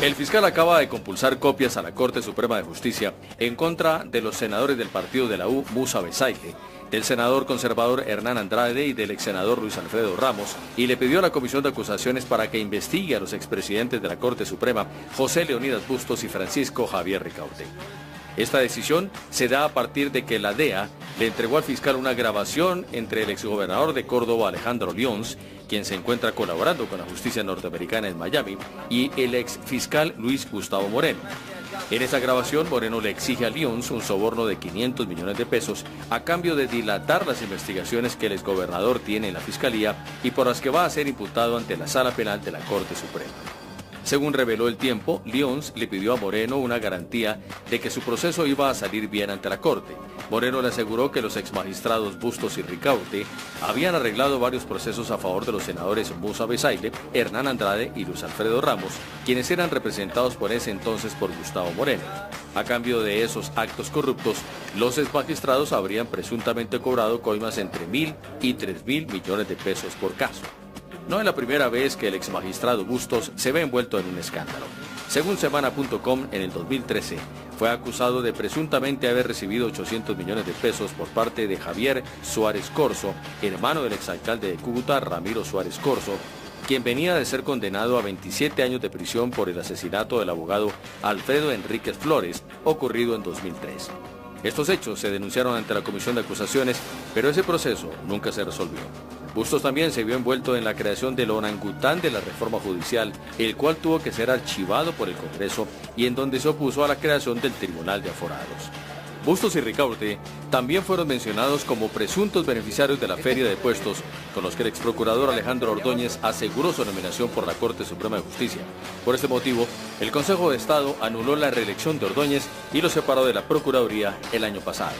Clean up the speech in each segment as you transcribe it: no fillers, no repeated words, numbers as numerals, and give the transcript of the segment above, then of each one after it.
El fiscal acaba de compulsar copias a la Corte Suprema de Justicia en contra de los senadores del partido de la U, Musa Besaile, del senador conservador Hernán Andrade y del ex senador Luis Alfredo Ramos, y le pidió a la Comisión de Acusaciones para que investigue a los expresidentes de la Corte Suprema, José Leonidas Bustos y Francisco Javier Ricaurte. Esta decisión se da a partir de que la DEA le entregó al fiscal una grabación entre el exgobernador de Córdoba, Alejandro Lyons, quien se encuentra colaborando con la justicia norteamericana en Miami, y el exfiscal Luis Gustavo Moreno. En esa grabación, Moreno le exige a Lyons un soborno de 500 millones de pesos a cambio de dilatar las investigaciones que el exgobernador tiene en la fiscalía y por las que va a ser imputado ante la Sala Penal de la Corte Suprema. Según reveló El Tiempo, Lyons le pidió a Moreno una garantía de que su proceso iba a salir bien ante la Corte. Moreno le aseguró que los exmagistrados Bustos y Ricaurte habían arreglado varios procesos a favor de los senadores Musa Besaile, Hernán Andrade y Luis Alfredo Ramos, quienes eran representados por ese entonces por Gustavo Moreno. A cambio de esos actos corruptos, los exmagistrados habrían presuntamente cobrado coimas entre 1.000 y 3.000 millones de pesos por caso. No es la primera vez que el exmagistrado Bustos se ve envuelto en un escándalo. Según Semana.com, en el 2013 fue acusado de presuntamente haber recibido 800 millones de pesos por parte de Javier Suárez Corzo, hermano del exalcalde de Cúcuta, Ramiro Suárez Corzo, quien venía de ser condenado a 27 años de prisión por el asesinato del abogado Alfredo Enríquez Flores, ocurrido en 2003. Estos hechos se denunciaron ante la Comisión de Acusaciones, pero ese proceso nunca se resolvió. Bustos también se vio envuelto en la creación del orangután de la reforma judicial, el cual tuvo que ser archivado por el Congreso y en donde se opuso a la creación del Tribunal de Aforados. Bustos y Ricaurte también fueron mencionados como presuntos beneficiarios de la feria de puestos, con los que el exprocurador Alejandro Ordóñez aseguró su nominación por la Corte Suprema de Justicia. Por este motivo, el Consejo de Estado anuló la reelección de Ordóñez y lo separó de la Procuraduría el año pasado.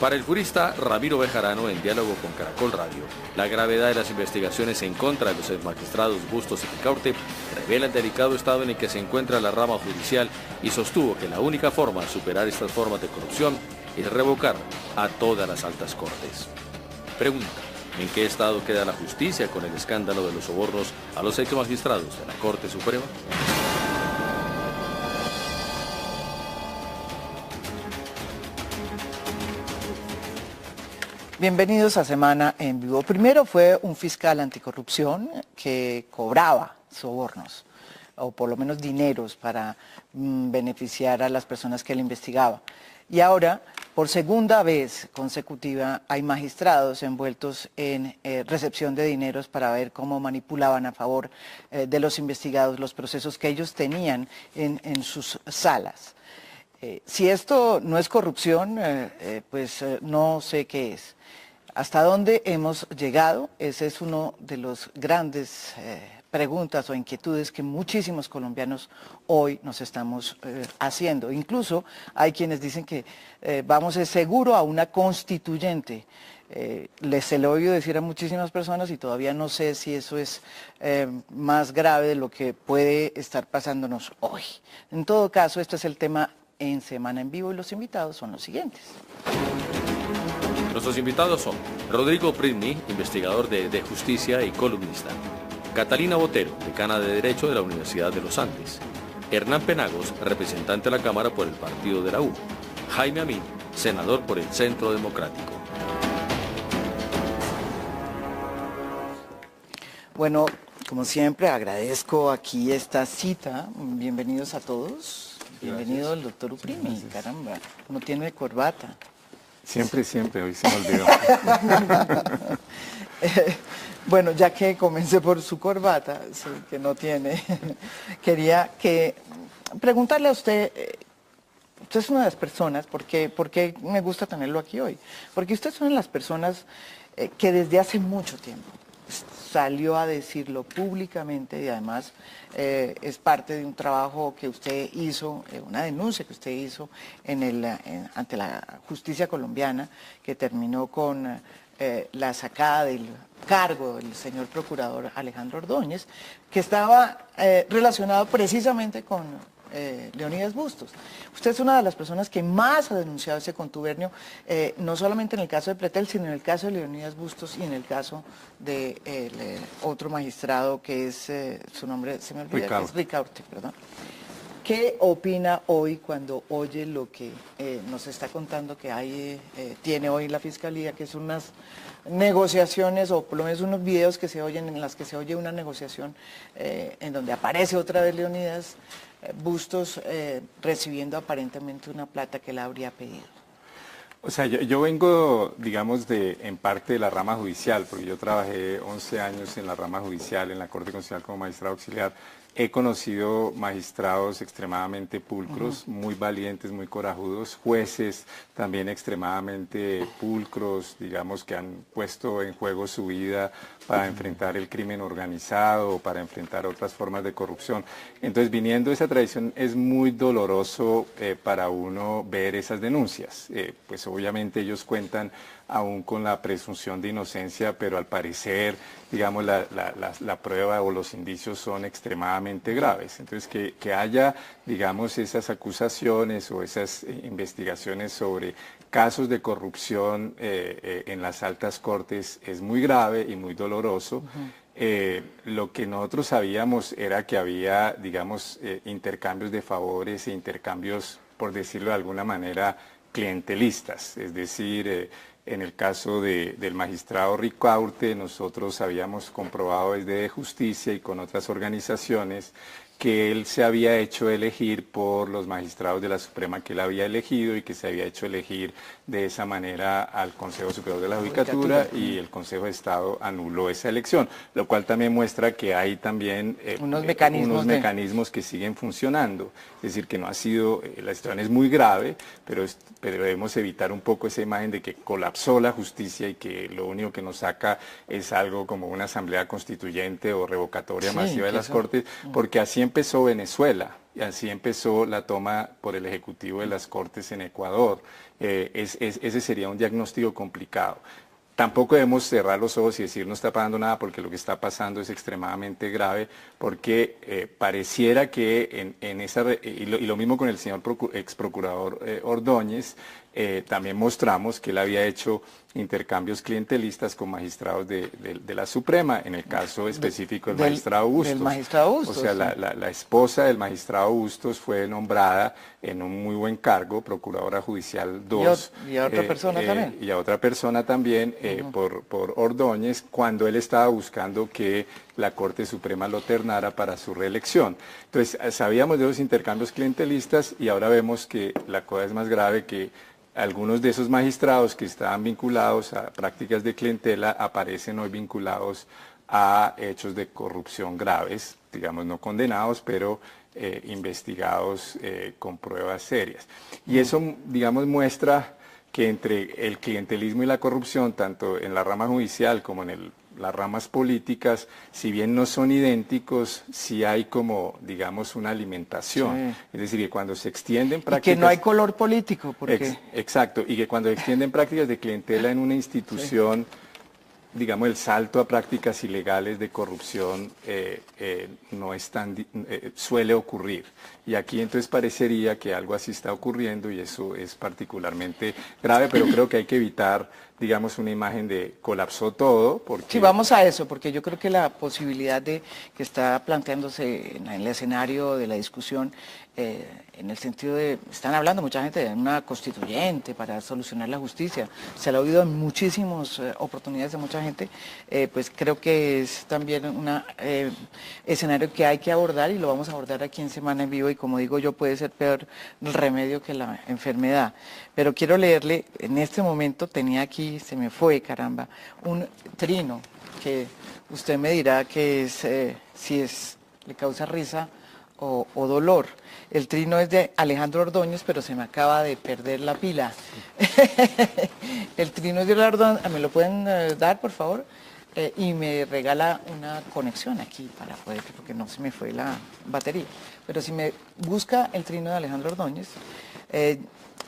Para el jurista Ramiro Bejarano, en diálogo con Caracol Radio, la gravedad de las investigaciones en contra de los exmagistrados Bustos y Ricaurte revela el delicado estado en el que se encuentra la rama judicial y sostuvo que la única forma de superar estas formas de corrupción es revocar a todas las altas cortes. Pregunta: ¿en qué estado queda la justicia con el escándalo de los sobornos a los exmagistrados de la Corte Suprema? Bienvenidos a Semana en Vivo. Primero fue un fiscal anticorrupción que cobraba sobornos, o por lo menos dineros, para beneficiar a las personas que él investigaba. Y ahora, por segunda vez consecutiva, hay magistrados envueltos en recepción de dineros para ver cómo manipulaban a favor de los investigados los procesos que ellos tenían en sus salas. Si esto no es corrupción, pues no sé qué es. ¿Hasta dónde hemos llegado? Ese es uno de los grandes preguntas o inquietudes que muchísimos colombianos hoy nos estamos haciendo. Incluso hay quienes dicen que vamos seguro a una constituyente. Se lo he oído decir a muchísimas personas y todavía no sé si eso es más grave de lo que puede estar pasándonos hoy. En todo caso, este es el tema en Semana en Vivo y los invitados son los siguientes. Nuestros invitados son Rodrigo Prismi, investigador de justicia y columnista; Catalina Botero, decana de Derecho de la Universidad de los Andes; Hernán Penagos, representante de la Cámara por el partido de la U; Jaime Amin, senador por el Centro Democrático. Bueno, como siempre, agradezco aquí esta cita. Bienvenidos a todos. Bienvenido el doctor Uprimi. Caramba, no tiene corbata. Siempre, hoy se me olvidó. Bueno, ya que comencé por su corbata, sí, que no tiene, quería preguntarle a usted, usted es una de las personas, ¿por qué me gusta tenerlo aquí hoy? Porque usted es una de las personas que desde hace mucho tiempo salió a decirlo públicamente y además es parte de un trabajo que usted hizo, una denuncia que usted hizo ante la justicia colombiana, que terminó con la sacada del cargo del señor procurador Alejandro Ordóñez, que estaba relacionado precisamente con Leonidas Bustos. Usted es una de las personas que más ha denunciado ese contubernio, no solamente en el caso de Pretel, sino en el caso de Leonidas Bustos y en el caso de otro magistrado que es, su nombre se me olvida, que es Ricaurte, perdón. ¿Qué opina hoy cuando oye lo que nos está contando que tiene hoy la Fiscalía, que son unas negociaciones o por lo menos unos videos que se oyen en las que se oye una negociación en donde aparece otra vez Leonidas Bustos recibiendo aparentemente una plata que él habría pedido? O sea, yo vengo, digamos, en parte de la rama judicial, porque yo trabajé 11 años en la rama judicial, en la Corte Constitucional como magistrado auxiliar. He conocido magistrados extremadamente pulcros, muy valientes, muy corajudos, jueces también extremadamente pulcros, digamos, que han puesto en juego su vida para enfrentar el crimen organizado o para enfrentar otras formas de corrupción. Entonces, viniendo de esa tradición, es muy doloroso para uno ver esas denuncias. Pues obviamente ellos cuentan aún con la presunción de inocencia, pero al parecer, digamos, la prueba o los indicios son extremadamente graves. Entonces, que haya, digamos, esas acusaciones o esas investigaciones sobre casos de corrupción en las altas cortes es muy grave y muy doloroso. Lo que nosotros sabíamos era que había, digamos, intercambios de favores e intercambios, por decirlo de alguna manera, clientelistas, es decir, en el caso del magistrado Ricaurte, nosotros habíamos comprobado desde Justicia y con otras organizaciones que él se había hecho elegir por los magistrados de la Suprema que él había elegido y que se había hecho elegir de esa manera al Consejo Superior de la Judicatura y el Consejo de Estado anuló esa elección, lo cual también muestra que hay también unos mecanismos que siguen funcionando, es decir, que no ha sido, la situación es muy grave, pero debemos evitar un poco esa imagen de que colapsó la justicia y que lo único que nos saca es algo como una asamblea constituyente o revocatoria masiva de las Cortes, porque así empezó Venezuela, y así empezó la toma por el Ejecutivo de las Cortes en Ecuador. Ese sería un diagnóstico complicado. Tampoco debemos cerrar los ojos y decir no está pasando nada porque lo que está pasando es extremadamente grave, porque pareciera que y lo mismo con el señor ex procurador Ordóñez, también mostramos que él había hecho intercambios clientelistas con magistrados de la Suprema, en el caso específico del magistrado Bustos. Del magistrado Bustos. O sea, la esposa del magistrado Bustos fue nombrada en un muy buen cargo, Procuradora Judicial 2. Y a otra persona también. Y a otra persona también por Ordóñez, cuando él estaba buscando que la Corte Suprema lo ternara para su reelección. Entonces, sabíamos de los intercambios clientelistas y ahora vemos que la cosa es más grave, que algunos de esos magistrados que estaban vinculados a prácticas de clientela aparecen hoy vinculados a hechos de corrupción graves, digamos no condenados, pero investigados con pruebas serias. Y eso, digamos, muestra que entre el clientelismo y la corrupción, tanto en la rama judicial como en las ramas políticas, si bien no son idénticos, sí hay como, digamos, una alimentación. Sí. Es decir, que cuando se extienden prácticas... Y que no hay color político. Porque... Exacto, y que cuando se extienden prácticas de clientela en una institución... Sí. Digamos, el salto a prácticas ilegales de corrupción no es tan, suele ocurrir. Y aquí entonces parecería que algo así está ocurriendo y eso es particularmente grave, pero creo que hay que evitar, digamos, una imagen de colapsó todo. Porque... Sí, vamos a eso, porque yo creo que la posibilidad que está planteándose en el escenario de la discusión, en el sentido de, están hablando mucha gente de una constituyente para solucionar la justicia, se lo ha oído en muchísimas oportunidades de mucha gente, pues creo que es también un escenario que hay que abordar y lo vamos a abordar aquí en Semana en Vivo y como digo yo puede ser peor el remedio que la enfermedad. Pero quiero leerle, en este momento tenía aquí, se me fue caramba, un trino que usted me dirá que es, si le causa risa o dolor. El trino es de Alejandro Ordóñez, pero se me acaba de perder la pila. El trino es de Ordóñez, ¿me lo pueden dar, por favor? Y me regala una conexión aquí para poder, porque no se me fue la batería. Pero si me busca el trino de Alejandro Ordóñez,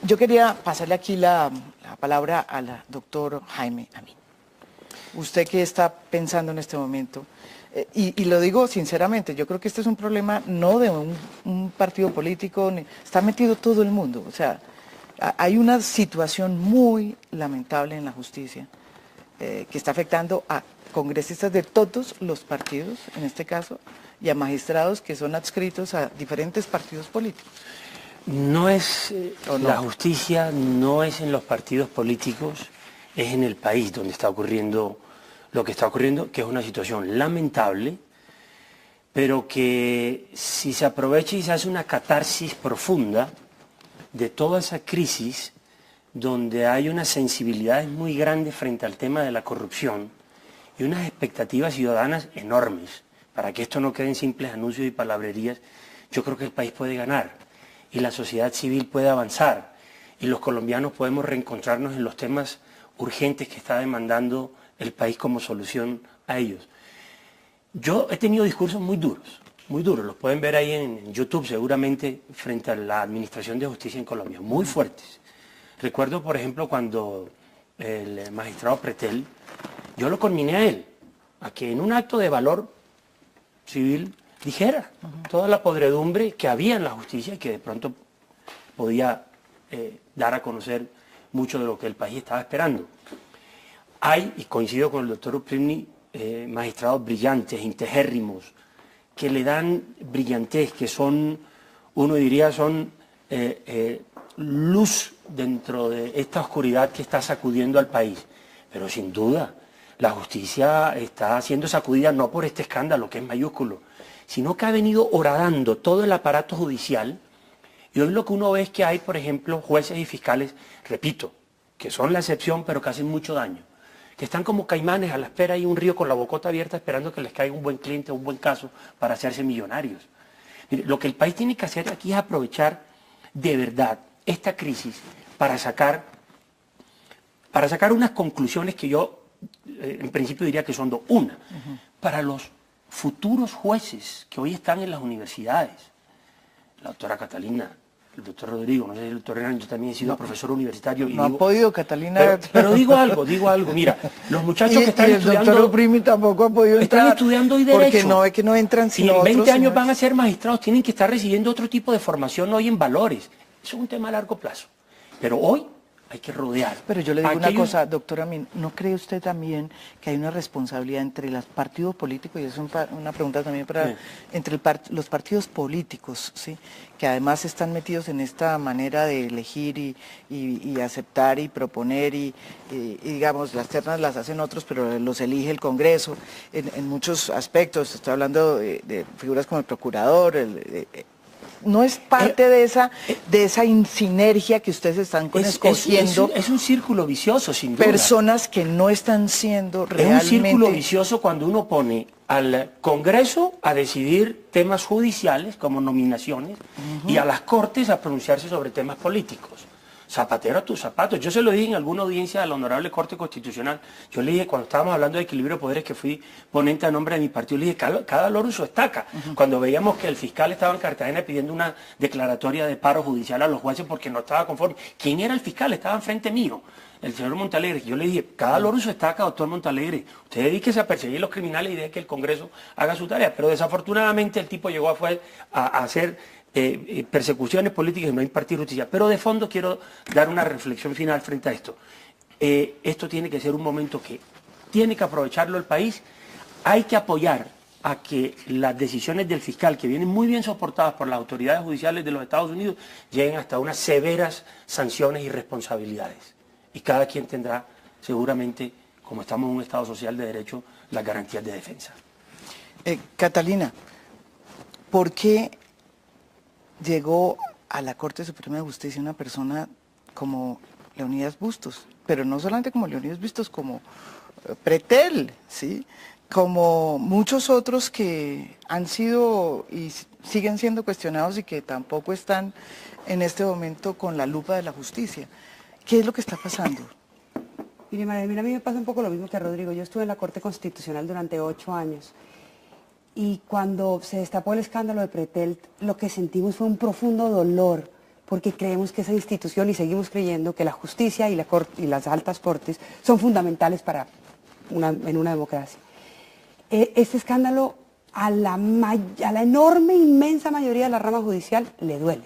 yo quería pasarle aquí la palabra al doctor Jaime Amín. ¿Usted qué está pensando en este momento? Y lo digo sinceramente, yo creo que este es un problema no de un partido político, está metido todo el mundo. O sea, hay una situación muy lamentable en la justicia que está afectando a congresistas de todos los partidos, en este caso, y a magistrados que son adscritos a diferentes partidos políticos. No es la justicia, no es en los partidos políticos, es en el país donde está ocurriendo lo que está ocurriendo, que es una situación lamentable, pero que si se aprovecha y se hace una catarsis profunda de toda esa crisis, donde hay unas sensibilidades muy grandes frente al tema de la corrupción y unas expectativas ciudadanas enormes, para que esto no quede en simples anuncios y palabrerías, yo creo que el país puede ganar y la sociedad civil puede avanzar y los colombianos podemos reencontrarnos en los temas urgentes que está demandando el país como solución a ellos. Yo he tenido discursos muy duros, los pueden ver ahí en YouTube seguramente frente a la Administración de Justicia en Colombia, muy fuertes. Recuerdo, por ejemplo, cuando el magistrado Pretel, yo lo conminé a él, a que en un acto de valor civil dijera toda la podredumbre que había en la justicia y que de pronto podía dar a conocer mucho de lo que el país estaba esperando. Hay, y coincido con el doctor Uprimni, magistrados brillantes, integérrimos, que le dan brillantez, que son, uno diría, son luz dentro de esta oscuridad que está sacudiendo al país. Pero sin duda, la justicia está siendo sacudida no por este escándalo, que es mayúsculo, sino que ha venido horadando todo el aparato judicial, y hoy lo que uno ve es que hay, por ejemplo, jueces y fiscales, repito, que son la excepción, pero que hacen mucho daño, que están como caimanes a la espera y un río con la bocota abierta esperando que les caiga un buen cliente, un buen caso para hacerse millonarios. Mire, lo que el país tiene que hacer aquí es aprovechar de verdad esta crisis para sacar unas conclusiones que yo en principio diría que son dos. Una, para los futuros jueces que hoy están en las universidades, la doctora Catalina, el doctor Rodrigo, no sé si el doctor Hernán, yo también he sido profesor universitario. Y no digo, ha podido, Catalina. Pero digo algo, mira, los muchachos que están estudiando... el doctor Uprimi tampoco ha podido entrar. Están estudiando hoy Derecho. Porque no es que no entran, sino y en 20 años sino van a ser magistrados, tienen que estar recibiendo otro tipo de formación hoy en valores. Eso es un tema a largo plazo. Pero hoy hay que rodear. Pero yo le digo una cosa, doctora, ¿no cree usted también que hay una responsabilidad entre los partidos políticos, y es una pregunta también para entre los partidos políticos, ¿sí?, que además están metidos en esta manera de elegir y aceptar y proponer y digamos, las ternas las hacen otros, pero los elige el Congreso en muchos aspectos? Estoy hablando de figuras como el procurador, ¿no es parte de esa sinergia que ustedes están escogiendo? Es un círculo vicioso, sin duda. Personas que no están siendo realmente... Es un círculo vicioso cuando uno pone al Congreso a decidir temas judiciales como nominaciones y a las Cortes a pronunciarse sobre temas políticos. Zapatero a tus zapatos. Yo se lo dije en alguna audiencia de la Honorable Corte Constitucional. Yo le dije, cuando estábamos hablando de equilibrio de poderes, que fui ponente a nombre de mi partido, le dije, cada loro su estaca. Cuando veíamos que el fiscal estaba en Cartagena pidiendo una declaratoria de paro judicial a los jueces porque no estaba conforme. ¿Quién era el fiscal? Estaba enfrente mío, el señor Montalegre. Yo le dije, cada loro su estaca, doctor Montalegre. Usted dedíquese a perseguir a los criminales y deje que el Congreso haga su tarea. Pero desafortunadamente el tipo llegó a hacer persecuciones políticas y no impartir justicia. Pero de fondo quiero dar una reflexión final frente a esto. Esto tiene que ser un momento que tiene que aprovecharlo el país. Hay que apoyar a que las decisiones del fiscal, que vienen muy bien soportadas por las autoridades judiciales de los Estados Unidos, lleguen hasta unas severas sanciones y responsabilidades. Y cada quien tendrá, seguramente, como estamos en un Estado social de derecho, las garantías de defensa. Catalina, ¿por qué llegó a la Corte Suprema de Justicia una persona como Leonidas Bustos? Pero no solamente como Leonidas Bustos, como Pretel, ¿sí?, como muchos otros que han sido y siguen siendo cuestionados y que tampoco están en este momento con la lupa de la justicia. ¿Qué es lo que está pasando? Mire, María, a mí me pasa un poco lo mismo que a Rodrigo. Yo estuve en la Corte Constitucional durante 8 años. Y cuando se destapó el escándalo de Pretel, lo que sentimos fue un profundo dolor, porque creemos que esa institución, y seguimos creyendo que la justicia y las altas cortes son fundamentales en una democracia. Este escándalo a la enorme, inmensa mayoría de la rama judicial le duele.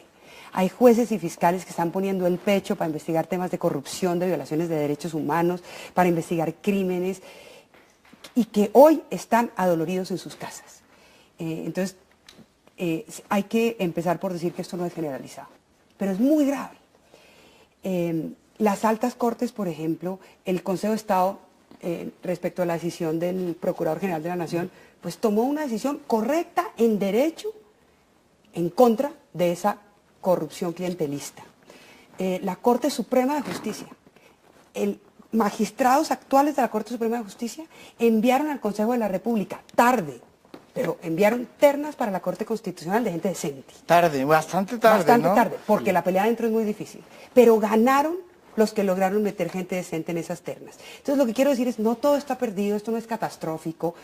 hay jueces y fiscales que están poniendo el pecho para investigar temas de corrupción, de violaciones de derechos humanos, para investigar crímenes, y que hoy están adoloridos en sus casas. Entonces, hay que empezar por decir que esto no es generalizado, pero es muy grave. Las altas cortes, por ejemplo, el Consejo de Estado, respecto a la decisión del Procurador General de la Nación, pues tomó una decisión correcta en derecho en contra de esa corrupción clientelista. La Corte Suprema de Justicia, magistrados actuales de la Corte Suprema de Justicia enviaron al Consejo de la República, tarde, pero enviaron ternas para la Corte Constitucional de gente decente. Tarde, bastante tarde, Bastante ¿no? tarde, porque la pelea adentro es muy difícil. Pero ganaron los que lograron meter gente decente en esas ternas. Entonces lo que quiero decir es, no todo está perdido, esto no es catastrófico,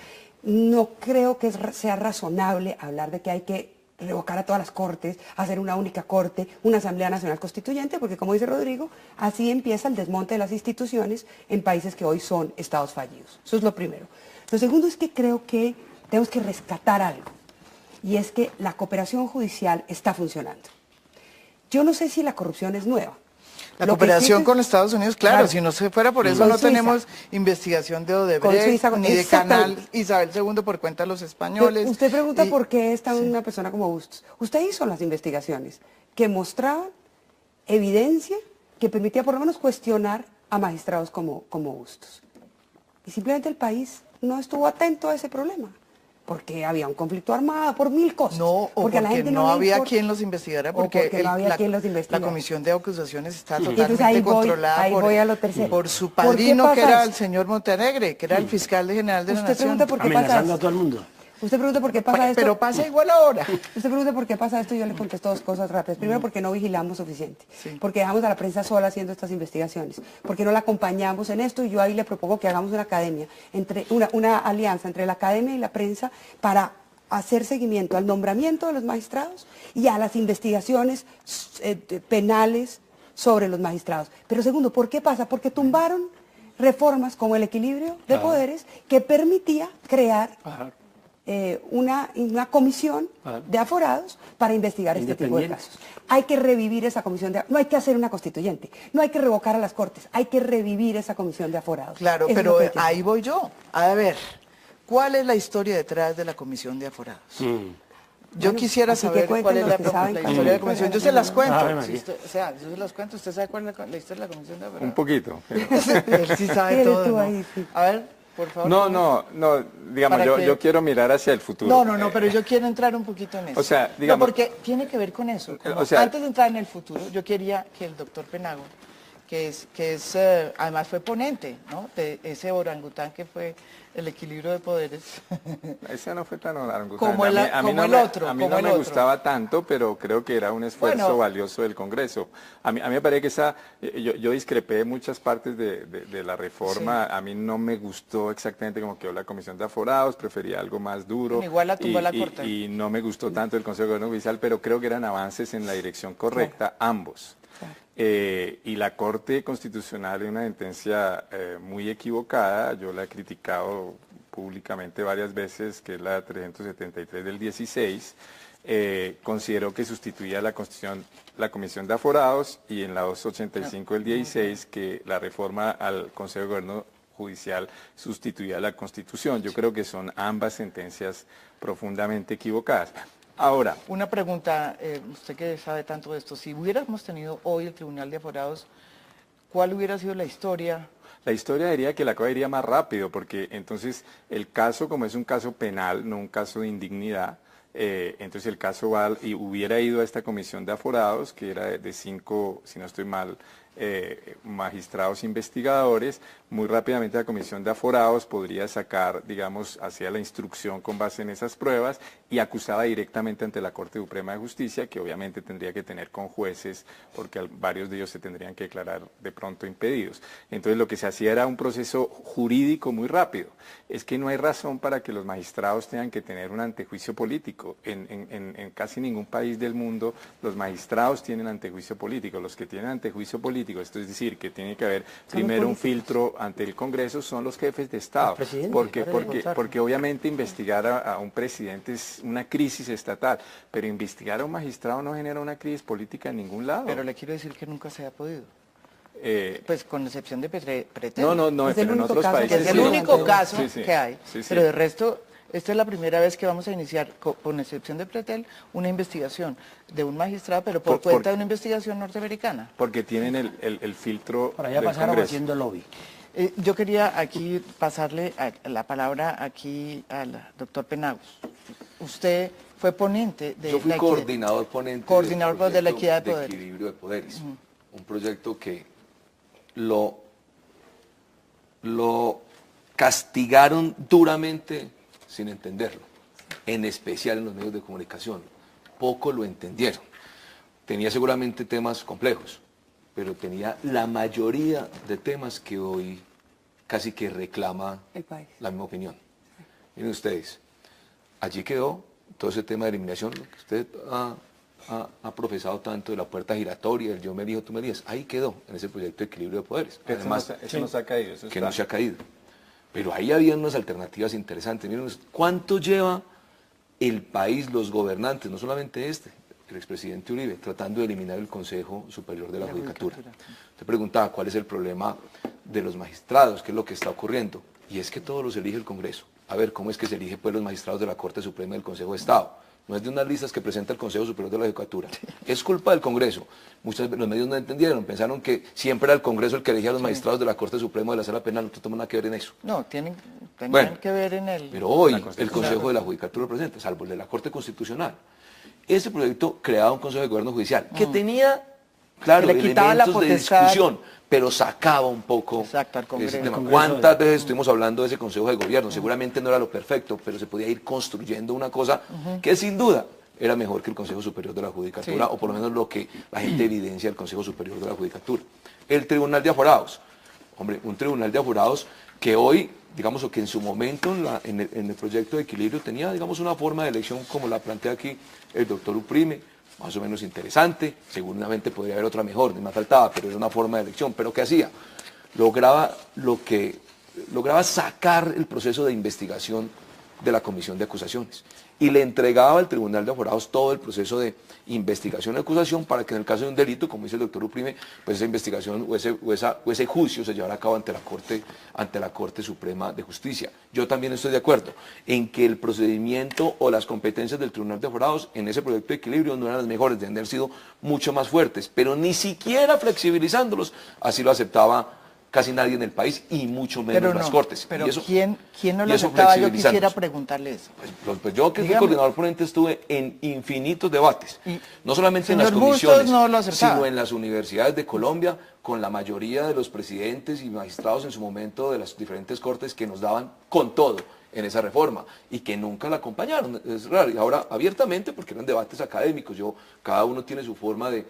no creo que sea razonable hablar de que hay que revocar a todas las cortes, hacer una única corte, una Asamblea Nacional Constituyente, porque como dice Rodrigo, así empieza el desmonte de las instituciones en países que hoy son estados fallidos. Eso es lo primero. Lo segundo es que creo que tenemos que rescatar algo, y es que la cooperación judicial está funcionando. Yo no sé si la corrupción es nueva. La cooperación con Estados Unidos, claro, si no se fuera por eso no tenemos investigación de Odebrecht, ni de Canal Isabel II por cuenta de los españoles. Usted pregunta por qué está una persona como Bustos. Usted hizo las investigaciones que mostraban evidencia que permitía por lo menos cuestionar a magistrados como Bustos. Y simplemente el país no estuvo atento a ese problema. Porque había un conflicto armado, por mil cosas. No, o porque a la gente no había quien los investigara, porque no había quien los investigara. La comisión de acusaciones está totalmente ahí controlada voy a lo tercero. por su padrino, que era el señor Montenegro, que era el fiscal general de la Nación. Pregunta por qué amenazando a todo el mundo. Usted pregunta por qué pasa esto. Pero pasa igual ahora. Usted pregunta por qué pasa esto y yo le contesto dos cosas rápidas. Primero, porque no vigilamos suficiente. Sí. Porque dejamos a la prensa sola haciendo estas investigaciones. Porque no la acompañamos en esto, y yo ahí le propongo que hagamos una academia, una alianza entre la academia y la prensa para hacer seguimiento al nombramiento de los magistrados y a las investigaciones penales sobre los magistrados. Pero segundo, ¿por qué pasa? Porque tumbaron reformas como el equilibrio de poderes que permitía crear una comisión de aforados para investigar este tipo de casos. Hay que revivir esa comisión no hay que hacer una constituyente, no hay que revocar a las cortes, hay que revivir esa comisión de aforados. Claro, pero ahí voy yo. A ver, ¿cuál es la historia detrás de la comisión de aforados? Yo quisiera saber cuál es la historia de la comisión. Yo se las cuento. Yo se las cuento. ¿Usted sabe cuál es la historia de la comisión de aforados? Un poquito. Él sí sabe todo, ¿no? A ver, por favor. No, digamos, yo quiero mirar hacia el futuro. No, pero yo quiero entrar un poquito en eso. O sea, digamos... No, porque tiene que ver con eso. Antes de entrar en el futuro, yo quería que el doctor Penagos, que además fue ponente, ¿no?, de ese orangután que fue el equilibrio de poderes. Ese no fue tan orangután. Como el otro. A mí no me gustaba tanto, pero creo que era un esfuerzo valioso del Congreso. A mí me parece que yo discrepé de muchas partes de la reforma. Sí. A mí no me gustó exactamente como quedó la Comisión de Aforados, prefería algo más duro. Igual la tumbó la Corte. Y no me gustó tanto el Consejo de Gobierno Judicial, pero creo que eran avances en la dirección correcta, ambos. Y la Corte Constitucional en una sentencia muy equivocada, yo la he criticado públicamente varias veces, que es la 373 del 16, consideró que sustituía la Comisión de Aforados, y en la 285 del 16 que la reforma al Consejo de Gobierno Judicial sustituía la Constitución. Yo creo que son ambas sentencias profundamente equivocadas. Ahora, una pregunta, usted que sabe tanto de esto, si hubiéramos tenido hoy el Tribunal de Aforados, ¿cuál hubiera sido la historia? La historia diría que la cosa iría más rápido, porque entonces el caso, como es un caso penal, no un caso de indignidad, entonces el caso hubiera ido a esta comisión de aforados, que era de 5, si no estoy mal, magistrados investigadores. Muy rápidamente la comisión de aforados podría sacar, digamos, hacia la instrucción con base en esas pruebas y acusaba directamente ante la Corte Suprema de Justicia, que obviamente tendría que tener con jueces, porque varios de ellos se tendrían que declarar de pronto impedidos. Entonces lo que se hacía era un proceso jurídico muy rápido. Es que no hay razón para que los magistrados tengan que tener un antejuicio político. En casi ningún país del mundo los magistrados tienen antejuicio político. Los que tienen antejuicio político político. Esto es decir, que tiene que haber primero un filtro ante el Congreso, son los jefes de Estado. Porque obviamente investigar a un presidente es una crisis estatal, pero investigar a un magistrado no genera una crisis política en ningún lado. Pero le quiero decir que nunca se ha podido. Pues con excepción de Pretel. No, Es el pero en único otros caso que países Es el sí. único caso Sí, sí. que hay. Sí, sí. Pero de resto, esta es la primera vez que vamos a iniciar, con excepción de Pretel, una investigación de un magistrado, pero por cuenta de una investigación norteamericana. Porque tienen el filtro Por allá del pasaron Congreso. haciendo lobby. Yo quería aquí pasarle la palabra aquí al doctor Penagos. Usted fue ponente de Yo fui la equidad- coordinador ponente coordinador del de la proyecto equidad de poderes. equilibrio de poderes. Un proyecto que lo castigaron duramente sin entenderlo, en especial en los medios de comunicación. Poco lo entendieron. Tenía seguramente temas complejos, pero tenía la mayoría de temas que hoy casi que reclama El país. la misma opinión. Miren ustedes, allí quedó todo ese tema de eliminación, lo que usted ha profesado tanto de la puerta giratoria, el yo me elijo, tú me eliges, ahí quedó en ese proyecto de equilibrio de poderes. Además, Eso no se ha caído. Eso que está. no se ha caído. Pero ahí había unas alternativas interesantes. Miren, ¿cuánto lleva el país, los gobernantes, no solamente el expresidente Uribe, tratando de eliminar el Consejo Superior de la Judicatura? Usted preguntaba cuál es el problema de los magistrados, qué es lo que está ocurriendo. Y es que todos los elige el Congreso. A ver, ¿cómo es que se elige pues los magistrados de la Corte Suprema y del Consejo de Estado? No es de unas listas que presenta el Consejo Superior de la Judicatura. Es culpa del Congreso. Muchos de los medios no entendieron, pensaron que siempre era el Congreso el que elegía a los magistrados de la Corte Suprema de la Sala Penal, no tenemos nada que ver en eso. No, tenían Bueno, que ver en el... Pero hoy el Consejo de la Judicatura lo presenta, salvo el de la Corte Constitucional. Ese proyecto creaba un Consejo de Gobierno Judicial que tenía, claro, Que le quitaba la elementos de potestad. discusión, pero sacaba un poco Exacto, al ese Congreso. tema. Al ¿Cuántas veces estuvimos hablando de ese Consejo de Gobierno? Seguramente no era lo perfecto, pero se podía ir construyendo una cosa que sin duda era mejor que el Consejo Superior de la Judicatura, o por lo menos lo que la gente evidencia del Consejo Superior de la Judicatura. El Tribunal de Aforados. Hombre, un Tribunal de Aforados que hoy, digamos, o que en su momento en el proyecto de equilibrio tenía, digamos, una forma de elección como la plantea aquí el doctor Uprime, más o menos interesante, seguramente podría haber otra mejor, ni más faltaba, pero era una forma de elección. ¿Pero qué hacía? Lograba sacar el proceso de investigación de la Comisión de Acusaciones y le entregaba al Tribunal de Aforados todo el proceso de investigación y acusación para que en el caso de un delito, como dice el doctor Uprime, pues esa investigación o ese juicio se llevara a cabo ante la Corte Suprema de Justicia. Yo también estoy de acuerdo en que el procedimiento o las competencias del Tribunal de Aforados en ese proyecto de equilibrio no eran las mejores, deben haber sido mucho más fuertes, pero ni siquiera flexibilizándolos, así lo aceptaba casi nadie en el país y mucho menos Pero las no, Cortes. pero Y eso- ¿quién no y lo eso aceptaba? Yo flexibilizándolos. quisiera preguntarle eso. Pues yo que fui Dígame. coordinador ponente estuve en infinitos debates, Y no solamente en las señor Bustos comisiones, no lo aceptaba. sino en las universidades de Colombia, con la mayoría de los presidentes y magistrados en su momento de las diferentes cortes que nos daban con todo en esa reforma y que nunca la acompañaron. Es raro, y ahora abiertamente, porque eran debates académicos, cada uno tiene su forma de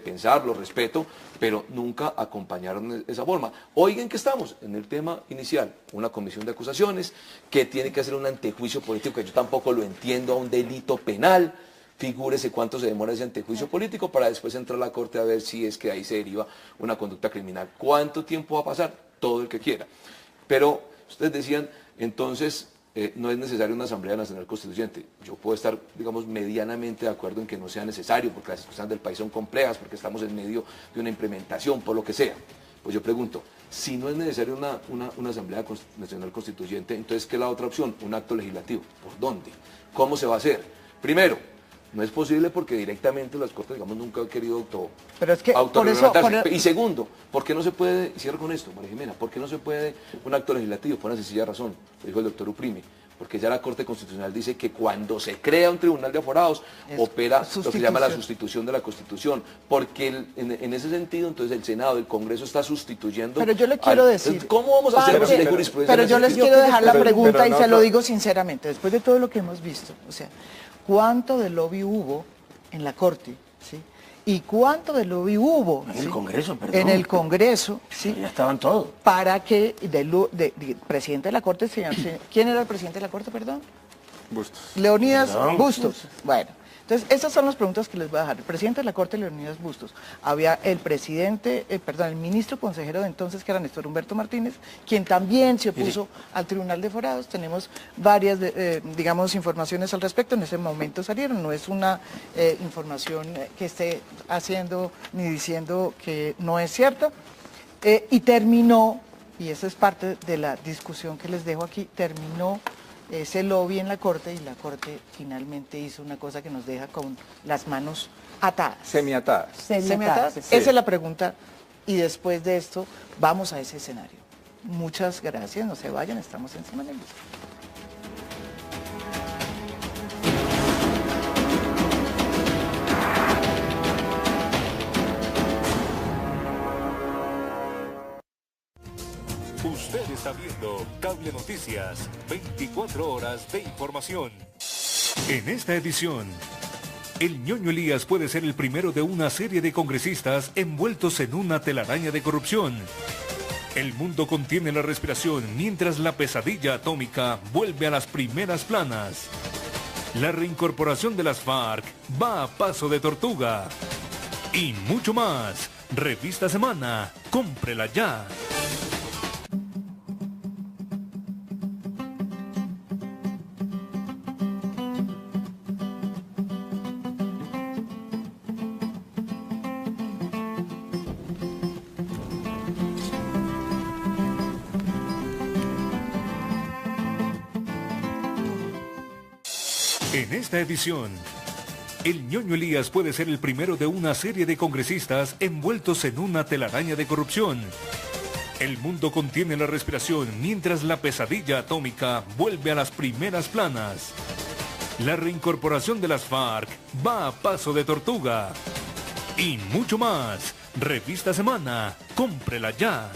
pensar, lo respeto, pero nunca acompañaron esa forma. Hoy en qué estamos, en el tema inicial, una comisión de acusaciones que tiene que hacer un antejuicio político, que yo tampoco lo entiendo, a un delito penal. Figúrese cuánto se demora ese antejuicio político para después entrar a la Corte a ver si es que ahí se deriva una conducta criminal. ¿Cuánto tiempo va a pasar? Todo el que quiera. Pero ustedes decían, entonces, no es necesaria una Asamblea Nacional Constituyente. Yo puedo estar, digamos, medianamente de acuerdo en que no sea necesario, porque las circunstancias del país son complejas, porque estamos en medio de una implementación, por lo que sea. Pues yo pregunto, si no es necesaria una Asamblea Nacional Constituyente, entonces, ¿qué es la otra opción? Un acto legislativo. ¿Por dónde? ¿Cómo se va a hacer? Primero, no es posible porque directamente las Cortes, digamos, nunca han querido Pero es que autorreglamentarse. Y segundo, ¿por qué no se puede, y cierro con esto, María Jimena, ¿por qué no se puede un acto legislativo? Por una sencilla razón, lo dijo el doctor Uprime, porque ya la Corte Constitucional dice que cuando se crea un tribunal de aforados, opera lo que se llama la sustitución de la Constitución, porque en ese sentido, entonces el Senado, el Congreso está sustituyendo... Pero yo le quiero decir... ¿Cómo vamos a hacer parte- de jurisprudencia? Pero yo en les ese quiero sentido? dejar la pregunta pero y no, se lo no. digo sinceramente, después de todo lo que hemos visto, o sea, ¿cuánto de lobby hubo en la Corte? ¿Sí? ¿Y cuánto de lobby hubo? En el ¿sí? Congreso, perdón. En el Congreso, ¿sí? Ya estaban todos. Para que presidente de la Corte, ¿quién era el presidente de la Corte, perdón? Bustos. Leonidas Perdón. Bustos. Bueno, Entonces, esas son las preguntas que les voy a dejar. El presidente de la Corte, Leonidas Bustos, había el el ministro consejero de entonces, que era Néstor Humberto Martínez, quien también se opuso al Tribunal de Forados. Tenemos varias, digamos, informaciones al respecto, en ese momento salieron, no es una información que esté haciendo ni diciendo que no es cierta, y terminó, y esa es parte de la discusión que les dejo aquí, terminó ese lobby en la Corte y la Corte finalmente hizo una cosa que nos deja con las manos atadas. Semiatadas. Semiatadas. Sí. Esa es la pregunta y después de esto vamos a ese escenario. Muchas gracias, no se vayan, estamos en Semana en Vivo. Usted está viendo Cable Noticias, 24 horas de información. En esta edición, el ñoño Elías puede ser el primero de una serie de congresistas envueltos en una telaraña de corrupción. El mundo contiene la respiración mientras la pesadilla atómica vuelve a las primeras planas. La reincorporación de las FARC va a paso de tortuga. Y mucho más. Revista Semana, cómprela ya. En esta edición, el ñoño Elías puede ser el primero de una serie de congresistas envueltos en una telaraña de corrupción. El mundo contiene la respiración mientras la pesadilla atómica vuelve a las primeras planas. La reincorporación de las FARC va a paso de tortuga. Y mucho más. Revista Semana, cómprela ya.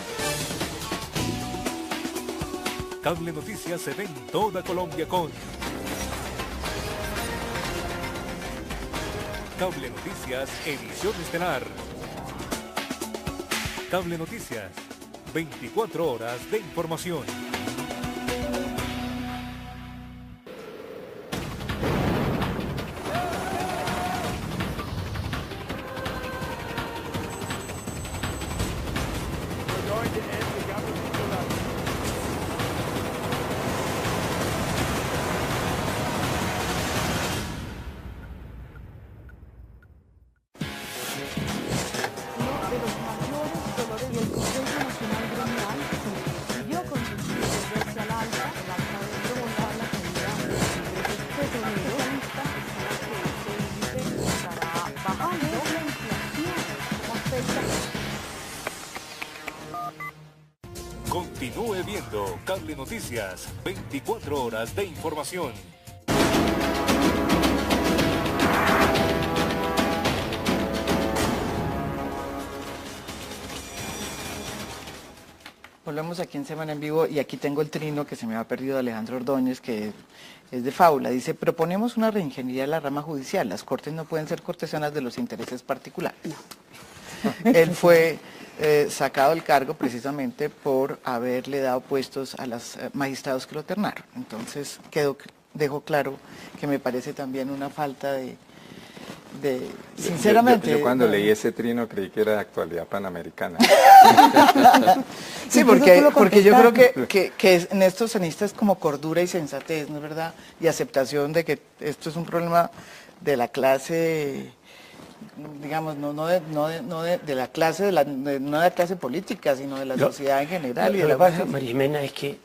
Cable Noticias se ve en toda Colombia con Cable Noticias, edición estelar. Cable Noticias, 24 horas de información. Continúe viendo Cable Noticias, 24 horas de información. Volvemos aquí en Semana en Vivo y aquí tengo el trino que se me ha perdido de Alejandro Ordóñez, que es de Fábula. Dice, proponemos una reingeniería de la rama judicial. Las cortes no pueden ser cortesanas de los intereses particulares. No. Él fue sacado del cargo precisamente por haberle dado puestos a los magistrados que lo ternaron. Entonces dejo claro que me parece también una falta de sinceramente... Yo cuando leí ese trino creí que era de actualidad panamericana. Sí, porque yo creo que en esto se necesita es como cordura y sensatez, ¿no es verdad? Y aceptación de que esto es un problema de la clase, digamos, no de la clase, no de la clase política, sino de la sociedad en general. Lo que pasa, María Jimena, es que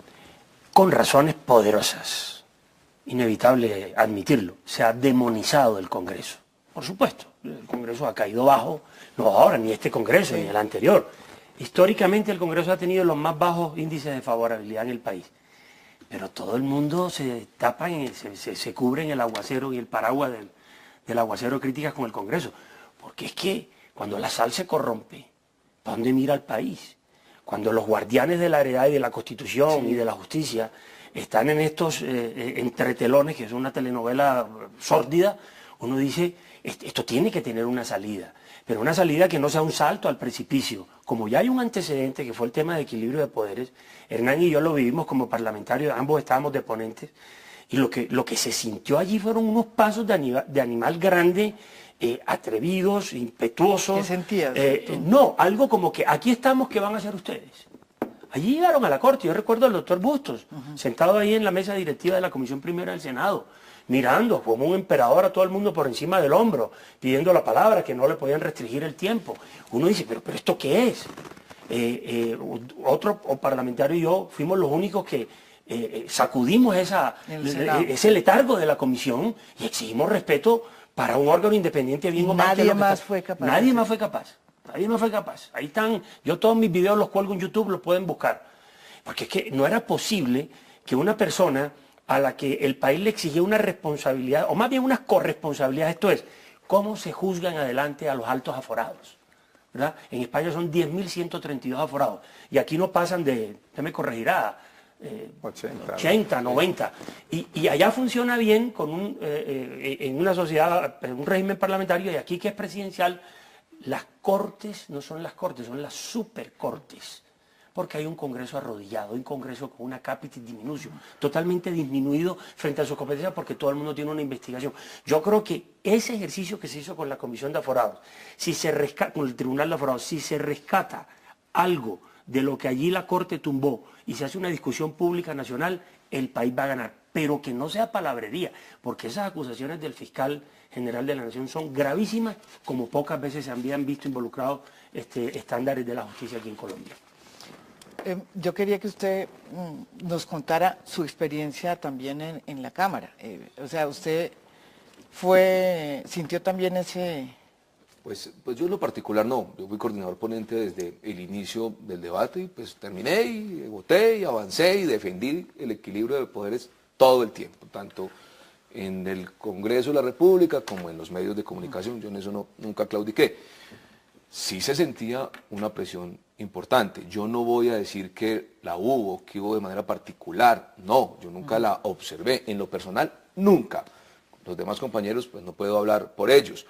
con razones poderosas, inevitable admitirlo, se ha demonizado el Congreso. Por supuesto, el Congreso ha caído bajo, no ahora, ni este Congreso, ni el anterior. Históricamente el Congreso ha tenido los más bajos índices de favorabilidad en el país. Pero todo el mundo se tapa, se cubre en el aguacero y el paraguas del aguacero de críticas con el Congreso. Porque es que cuando la sal se corrompe, ¿para dónde mira el país? Cuando los guardianes de la heredad y de la Constitución y de la justicia están en estos entretelones, que es una telenovela sórdida, uno dice, esto tiene que tener una salida, pero una salida que no sea un salto al precipicio. Como ya hay un antecedente, que fue el tema de equilibrio de poderes, Hernán y yo lo vivimos como parlamentarios, ambos estábamos de ponentes, Y lo que se sintió allí fueron unos pasos de animal grande, atrevidos, impetuosos. ¿Qué sentías? No, algo como que aquí estamos, ¿qué van a hacer ustedes? Allí llegaron a la corte, yo recuerdo al doctor Bustos, sentado ahí en la mesa directiva de la Comisión Primera del Senado, mirando como un emperador a todo el mundo por encima del hombro, pidiendo la palabra, que no le podían restringir el tiempo. Uno dice, pero ¿esto qué es? Otro parlamentario y yo fuimos los únicos que sacudimos ese letargo de la comisión y exigimos respeto para un órgano independiente bien o mal. Nadie más fue capaz. Nadie más fue capaz. Nadie más fue capaz. Ahí están, yo todos mis videos los cuelgo en YouTube, los pueden buscar. Porque es que no era posible que una persona a la que el país le exigía una responsabilidad, o más bien una corresponsabilidad, esto es, cómo se juzga en adelante a los altos aforados, ¿verdad? En España son 10.132 aforados, y aquí no pasan de, usted me corregirá, 80, 90. Y allá funciona bien con en una sociedad, en un régimen parlamentario, y aquí que es presidencial, las cortes no son las cortes, son las supercortes. Porque hay un Congreso arrodillado, un Congreso con una capitis diminutio, totalmente disminuido frente a sus competencias porque todo el mundo tiene una investigación. Yo creo que ese ejercicio que se hizo con la Comisión de Aforados, con el Tribunal de Aforados, si se rescata algo de lo que allí la Corte tumbó y se hace una discusión pública nacional, el país va a ganar. Pero que no sea palabrería, porque esas acusaciones del fiscal general de la Nación son gravísimas, como pocas veces se habían visto involucrados estándares de la justicia aquí en Colombia. Yo quería que usted nos contara su experiencia también en la Cámara. O sea, ¿usted sintió también ese...? Pues yo en lo particular no, yo fui coordinador ponente desde el inicio del debate y pues terminé y voté y avancé y defendí el equilibrio de poderes todo el tiempo, tanto en el Congreso de la República como en los medios de comunicación, yo en eso nunca claudiqué. Sí se sentía una presión importante, yo no voy a decir que la hubo, que hubo de manera particular, no, yo nunca la observé, en lo personal nunca, los demás compañeros pues no puedo hablar por ellos.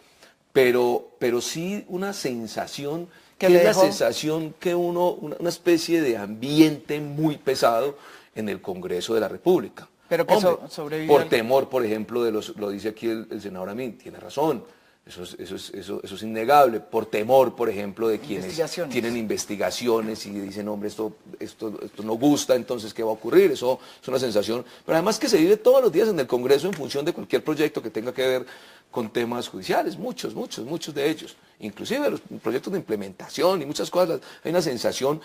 Pero sí una sensación, que es la sensación que una especie de ambiente muy pesado en el Congreso de la República. Pero que sobrevivió. Por temor, por ejemplo, lo dice aquí el senador Amin, tiene razón, eso es innegable, por temor, por ejemplo, de quienes tienen investigaciones y dicen, hombre, esto no gusta, entonces, ¿qué va a ocurrir? Eso es una sensación, pero además que se vive todos los días en el Congreso en función de cualquier proyecto que tenga que ver con temas judiciales, muchos de ellos, inclusive los proyectos de implementación y muchas cosas, hay una sensación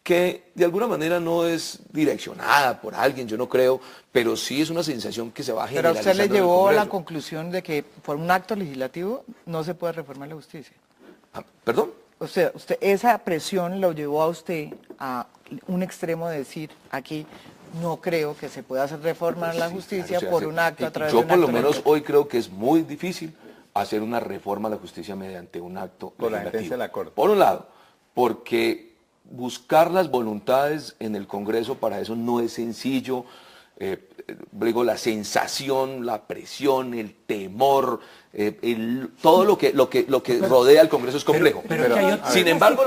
que de alguna manera no es direccionada por alguien, yo no creo, pero sí es una sensación que se va generalizando. Pero usted le llevó a la conclusión de que por un acto legislativo no se puede reformar la justicia. ¿Perdón? O sea, esa presión lo llevó a usted a un extremo de decir, aquí no creo que se pueda hacer reformar la justicia por un acto a través de un acto. Yo por lo menos hoy creo que es muy difícil hacer una reforma a la justicia mediante un acto legislativo. Por un lado, porque buscar las voluntades en el Congreso para eso no es sencillo. Digo, la sensación, la presión, el temor, todo lo que rodea al Congreso es complejo. Sin embargo,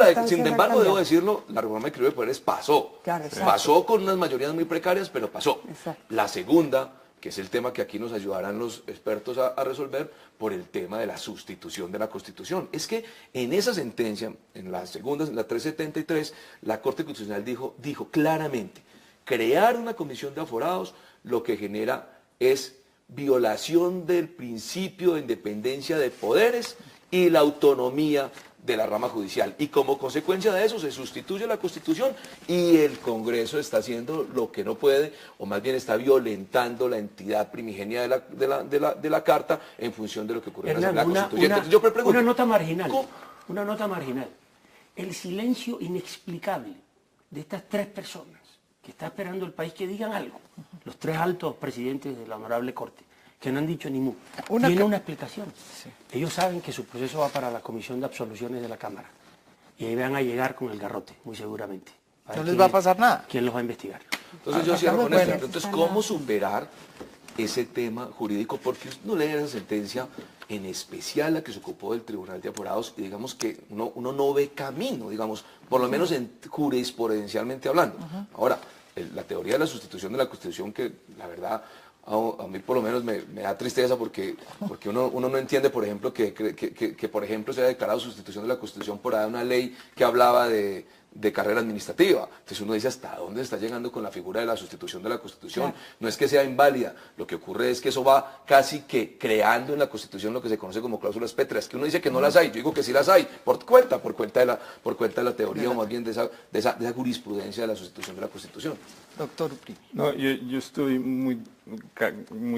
debo decirlo, la reforma de equilibrio de poderes pasó. Claro, pasó con unas mayorías muy precarias, pero pasó. Exacto. La segunda, que es el tema que aquí nos ayudarán los expertos a resolver, por el tema de la sustitución de la Constitución. Es que en esa sentencia, en la segunda, en la 373, la Corte Constitucional dijo claramente, crear una comisión de aforados lo que genera es violación del principio de independencia de poderes y la autonomía de la rama judicial. Y como consecuencia de eso se sustituye la Constitución y el Congreso está haciendo lo que no puede, o más bien está violentando la entidad primigenia de la Carta en función de lo que ocurrió en la Asamblea Constituyente. Yo pregunto, una nota marginal. El silencio inexplicable de estas tres personas que está esperando el país que digan algo, los tres altos presidentes de la Honorable Corte, que no han dicho ni mu. Tiene una explicación. Sí. Ellos saben que su proceso va para la Comisión de Absoluciones de la Cámara. Y ahí van a llegar con el garrote, muy seguramente. No les va a pasar nada. ¿Quién los va a investigar? Entonces yo cierro con esto. Entonces, ¿cómo superar ese tema jurídico? Porque uno lee esa sentencia, en especial la que se ocupó del Tribunal de Aforados, y digamos que uno no ve camino, digamos, por lo menos jurisprudencialmente hablando. Ahora, la teoría de la sustitución de la Constitución, que la verdad a mí por lo menos me da tristeza porque uno no entiende, por ejemplo, que por ejemplo se haya declarado sustitución de la Constitución por una ley que hablaba de carrera administrativa. Entonces uno dice, ¿hasta dónde se está llegando con la figura de la sustitución de la Constitución? Claro. No es que sea inválida, lo que ocurre es que eso va casi que creando en la Constitución lo que se conoce como cláusulas pétreas, que uno dice que no las hay, yo digo que sí las hay, por cuenta de la teoría o más bien de esa jurisprudencia de la sustitución de la Constitución. Doctor Uprime. No, yo estoy muy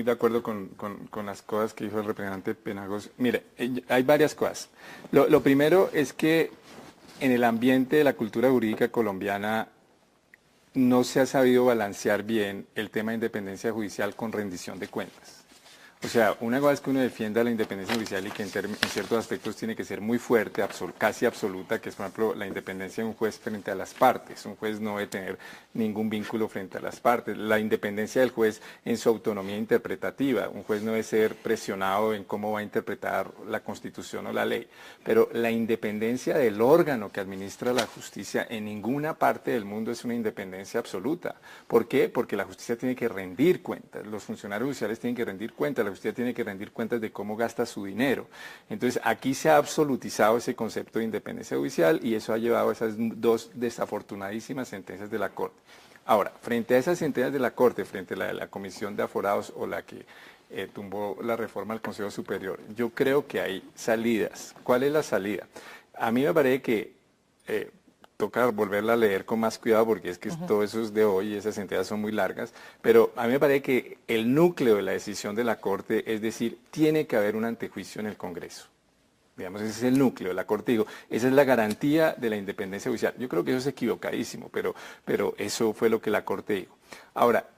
de acuerdo con las cosas que dijo el representante Penagos. Mire, hay varias cosas. Lo primero es que en el ambiente de la cultura jurídica colombiana no se ha sabido balancear bien el tema de independencia judicial con rendición de cuentas. O sea, una cosa es que uno defienda la independencia judicial y que en ciertos aspectos tiene que ser muy fuerte, casi absoluta, que es, por ejemplo, la independencia de un juez frente a las partes. Un juez no debe tener ningún vínculo frente a las partes. La independencia del juez en su autonomía interpretativa. Un juez no debe ser presionado en cómo va a interpretar la Constitución o la ley. Pero la independencia del órgano que administra la justicia en ninguna parte del mundo es una independencia absoluta. ¿Por qué? Porque la justicia tiene que rendir cuentas. Los funcionarios judiciales tienen que rendir cuentas. La justicia tiene que rendir cuentas de cómo gasta su dinero. Entonces, aquí se ha absolutizado ese concepto de independencia judicial y eso ha llevado a esas dos desafortunadísimas sentencias de la Corte. Ahora, frente a esas sentencias de la Corte, frente a la de la Comisión de Aforados o la que tumbó la reforma al Consejo Superior, yo creo que hay salidas. ¿Cuál es la salida? A mí me parece que toca volverla a leer con más cuidado porque es que todo eso es de hoy y esas sentencias son muy largas, pero a mí me parece que el núcleo de la decisión de la Corte es decir, tiene que haber un antejuicio en el Congreso. Digamos, ese es el núcleo de la Corte, digo, esa es la garantía de la independencia judicial. Yo creo que eso es equivocadísimo, pero eso fue lo que la Corte dijo. Ahora,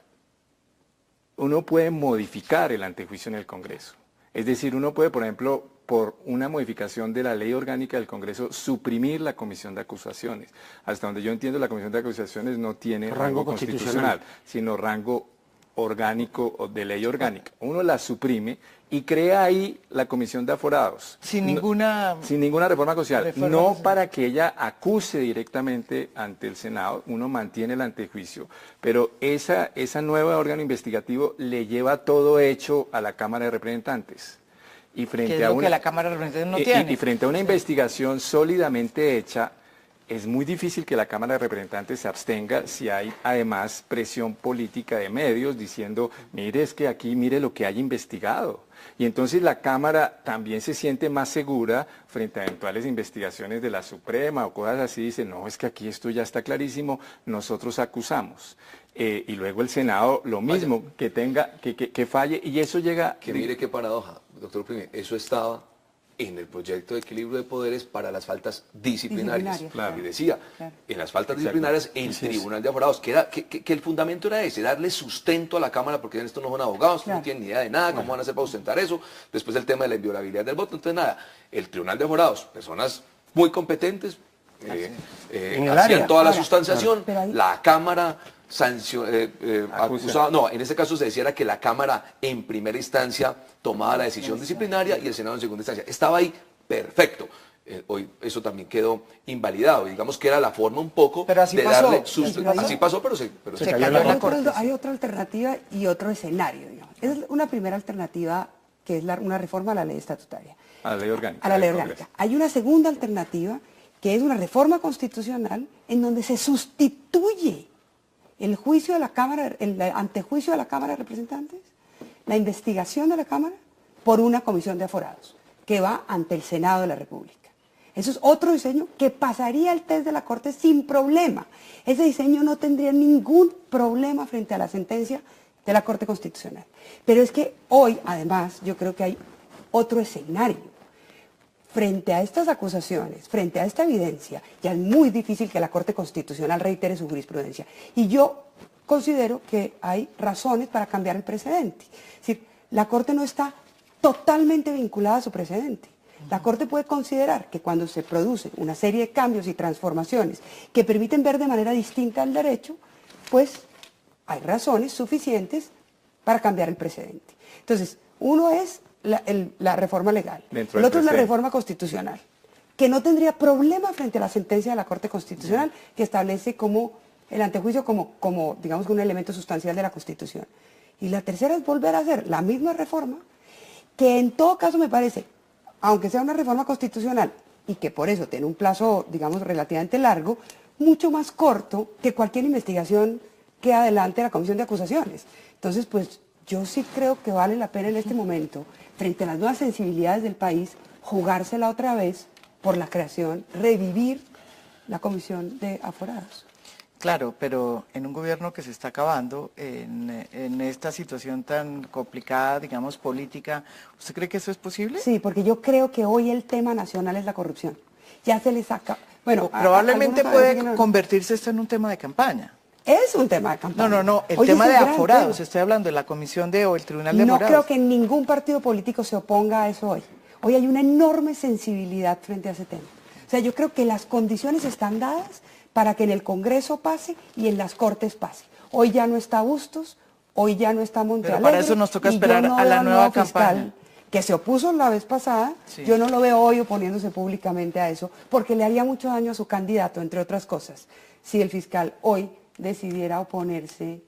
uno puede modificar el antejuicio en el Congreso. Es decir, uno puede, por ejemplo, por una modificación de la ley orgánica del Congreso, suprimir la comisión de acusaciones. Hasta donde yo entiendo, la comisión de acusaciones no tiene rango constitucional, sino rango orgánico o de ley orgánica. Uno la suprime y crea ahí la comisión de aforados. Sin ninguna reforma constitucional. No para que ella acuse directamente ante el Senado, uno mantiene el antejuicio, pero esa nueva órgano investigativo le lleva todo hecho a la Cámara de Representantes. Y frente a que la Cámara de Representantes no tiene. Y frente a una investigación sólidamente hecha, es muy difícil que la Cámara de Representantes se abstenga si hay además presión política de medios diciendo, mire, es que aquí mire lo que hay investigado. Y entonces la Cámara también se siente más segura frente a eventuales investigaciones de la Suprema o cosas así, dice, no, es que aquí esto ya está clarísimo, nosotros acusamos. Y luego el Senado lo mismo, que falle, y eso llega... Que mire qué paradoja, doctor Uprime, eso estaba en el proyecto de equilibrio de poderes para las faltas disciplinarias. Claro. Y decía, en las faltas disciplinarias, el Tribunal de Aforados, que el fundamento era ese, darle sustento a la Cámara, porque en esto no son abogados, no tienen ni idea de nada, cómo van a hacer para sustentar eso. Después el tema de la inviolabilidad del voto, entonces nada, el Tribunal de Aforados, personas muy competentes, hacían toda la sustanciación, la Cámara acusaba, no, en este caso se decía que la Cámara en primera instancia tomaba la decisión disciplinaria y el Senado en segunda instancia. Estaba ahí perfecto. Hoy eso también quedó invalidado. Digamos que era la forma un poco de darle sustento. Así pasó, pero se cayó la Corte. Hay otra alternativa y otro escenario. Digamos. Es una primera alternativa que es una reforma a la ley estatutaria. A la ley orgánica. A la ley orgánica. Hay una segunda alternativa que es una reforma constitucional en donde se sustituye el juicio de la Cámara, el antejuicio de la Cámara de Representantes, la investigación de la Cámara, por una comisión de aforados, que va ante el Senado de la República. Eso es otro diseño que pasaría el test de la Corte sin problema. Ese diseño no tendría ningún problema frente a la sentencia de la Corte Constitucional. Pero es que hoy, además, yo creo que hay otro escenario. Frente a estas acusaciones, frente a esta evidencia, ya es muy difícil que la Corte Constitucional reitere su jurisprudencia. Y yo considero que hay razones para cambiar el precedente. Es decir, la Corte no está totalmente vinculada a su precedente. La Corte puede considerar que cuando se produce una serie de cambios y transformaciones que permiten ver de manera distinta el derecho, pues hay razones suficientes para cambiar el precedente. Entonces, uno es la reforma legal, el otro es la reforma constitucional, que no tendría problema frente a la sentencia de la Corte Constitucional que establece como el antejuicio como digamos, un elemento sustancial de la Constitución. Y la tercera es volver a hacer la misma reforma, que en todo caso me parece, aunque sea una reforma constitucional, y que por eso tiene un plazo, digamos, relativamente largo, mucho más corto que cualquier investigación que adelante la Comisión de Acusaciones. Entonces, pues yo sí creo que vale la pena en este momento, frente a las nuevas sensibilidades del país, jugársela otra vez por la creación, revivir la Comisión de Aforados. Claro, pero en un gobierno que se está acabando, en esta situación tan complicada, digamos, política, ¿usted cree que eso es posible? Sí, porque yo creo que hoy el tema nacional es la corrupción. Ya se le saca... Bueno, probablemente puede no. convertirse esto en un tema de campaña. Es un tema de campaña. No, el Hoy tema es de un gran aforados, tema. estoy hablando de la comisión o el tribunal de No aforados. creo que ningún partido político se oponga a eso hoy. Hoy hay una enorme sensibilidad frente a ese tema. O sea, yo creo que las condiciones están dadas para que en el Congreso pase y en las Cortes pase. Hoy ya no está Bustos, hoy ya no está Montealegre. Pero para eso nos toca esperar a la nueva campaña. Que se opuso la vez pasada, sí. Yo no lo veo hoy oponiéndose públicamente a eso, porque le haría mucho daño a su candidato, entre otras cosas, si el fiscal hoy decidiera oponerse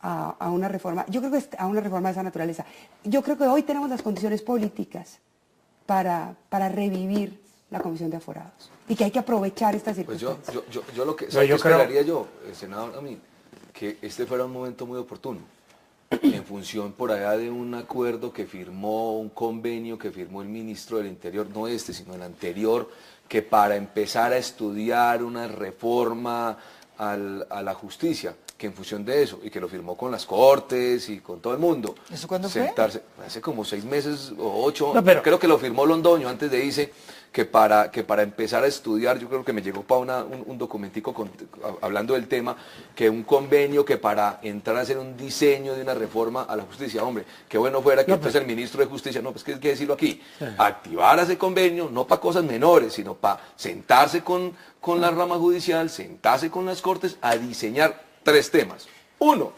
a una reforma, yo creo que a una reforma de esa naturaleza. Yo creo que hoy tenemos las condiciones políticas para revivir la Comisión de Aforados y que hay que aprovechar estas circunstancias. Pues yo lo que, ¿qué esperaría yo, senador, a mí? Que este fuera un momento muy oportuno, en función por allá de un acuerdo que firmó, un convenio que firmó el ministro del Interior, no este, sino el anterior, que para empezar a estudiar una reforma a la justicia, que en función de eso, y que lo firmó con las Cortes y con todo el mundo. ¿Eso cuándo sentarse, fue? Hace como 6 meses o 8, no, pero... creo que lo firmó Londoño antes de irse, que para empezar a estudiar, yo creo que me llegó para un documentico hablando del tema, que un convenio que para entrar a hacer un diseño de una reforma a la justicia, hombre, qué bueno fuera que entonces el ministro de Justicia, no, pues que hay que decirlo aquí, activar ese convenio, no para cosas menores, sino para sentarse con la rama judicial, sentarse con las Cortes a diseñar 3 temas. 1,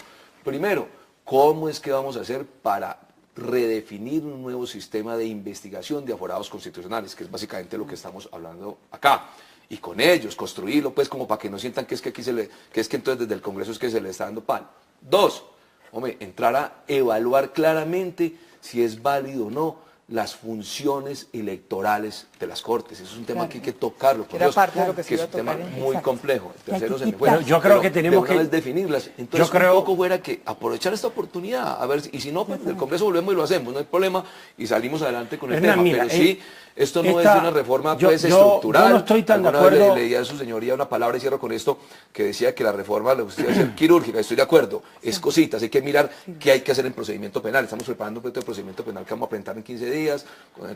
primero, ¿cómo es que vamos a hacer para redefinir un nuevo sistema de investigación de aforados constitucionales, que es básicamente lo que estamos hablando acá, y con ellos construirlo pues como para que no sientan que es que aquí que es que entonces desde el Congreso es que se le está dando palo. 2, hombre, entrar a evaluar claramente si es válido o no las funciones electorales de las Cortes. Eso es un tema que hay que tocarlo, por Dios, parte de lo que es un tema muy complejo. El tercero se me fue. Pero yo creo que tenemos que definirlas. Entonces, un poco fuera que aprovechar esta oportunidad, a ver, y si no, pues en el Congreso volvemos y lo hacemos, no hay problema, y salimos adelante con el tema. Pero sí, esto no es una reforma pues estructural. Yo no estoy tan de acuerdo. Leía a su señoría una palabra, y cierro con esto, que decía que la reforma de la justicia debe ser quirúrgica. Estoy de acuerdo, es cositas, hay que mirar qué hay que hacer en procedimiento penal. Estamos preparando un proyecto de procedimiento penal que vamos a presentar en 15 días,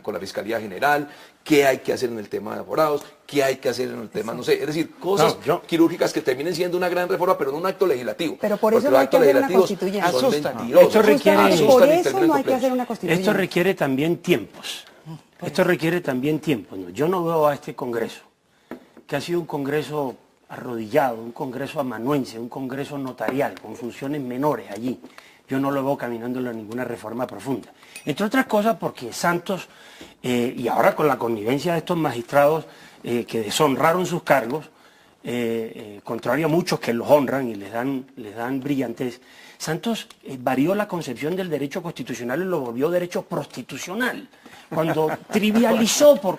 con la Fiscalía General, qué hay que hacer en el tema de aforados, qué hay que hacer en el tema, no sé, es decir, cosas quirúrgicas que terminen siendo una gran reforma, pero no un acto legislativo. Pero por eso no hay que hacer una constituyente. Esto requiere, por eso no hay que hacer una constituyente. Esto requiere también tiempos. Esto requiere también tiempo. ¿No? Yo no veo a este Congreso, que ha sido un Congreso arrodillado, un Congreso amanuense, un Congreso notarial, con funciones menores allí. Yo no lo veo caminándolo a ninguna reforma profunda. Entre otras cosas porque Santos, y ahora con la connivencia de estos magistrados que deshonraron sus cargos, contrario a muchos que los honran y les dan brillantez, Santos varió la concepción del derecho constitucional y lo volvió derecho prostitucional, cuando trivializó por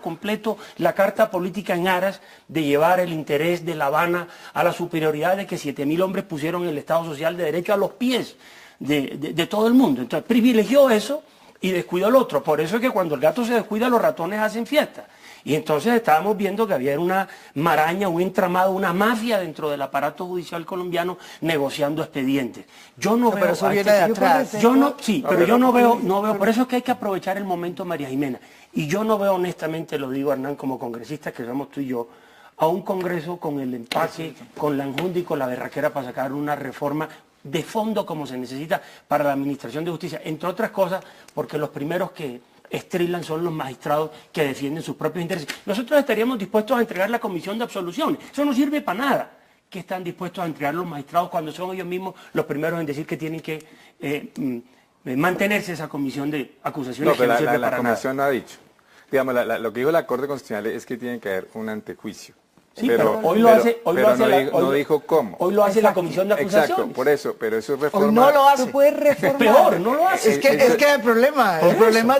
completo la carta política en aras de llevar el interés de La Habana a la superioridad de que 7.000 hombres pusieron el Estado Social de Derecho a los pies de todo el mundo. Entonces privilegió eso y descuidó el otro. Por eso es que cuando el gato se descuida, los ratones hacen fiesta. Y entonces estábamos viendo que había una maraña, un entramado, una mafia dentro del aparato judicial colombiano negociando expedientes. Yo no veo... Pero eso viene de atrás. Pero yo no veo, por eso es que hay que aprovechar el momento, María Jimena. Y yo no veo, honestamente, lo digo, Hernán, como congresista que somos tú y yo, a un Congreso con el empaque, con la enjundia y con la berraquera para sacar una reforma de fondo como se necesita para la administración de justicia. Entre otras cosas, porque los primeros que estrilan son los magistrados que defienden sus propios intereses. Nosotros estaríamos dispuestos a entregar la comisión de absoluciones. Eso no sirve para nada. ¿Qué están dispuestos a entregar los magistrados cuando son ellos mismos los primeros en decir que tienen que mantenerse esa comisión de acusaciones? No, pero la comisión no ha dicho. Digamos, lo que dijo la Corte Constitucional es que tiene que haber un antejuicio. Sí, pero hoy lo hace, no dijo cómo. Hoy lo hace la comisión de acusaciones. Exacto, por eso, pero eso es reforma. Hoy no lo hace. Tú puedes reformar. Peor, no lo hace. Es que el problema,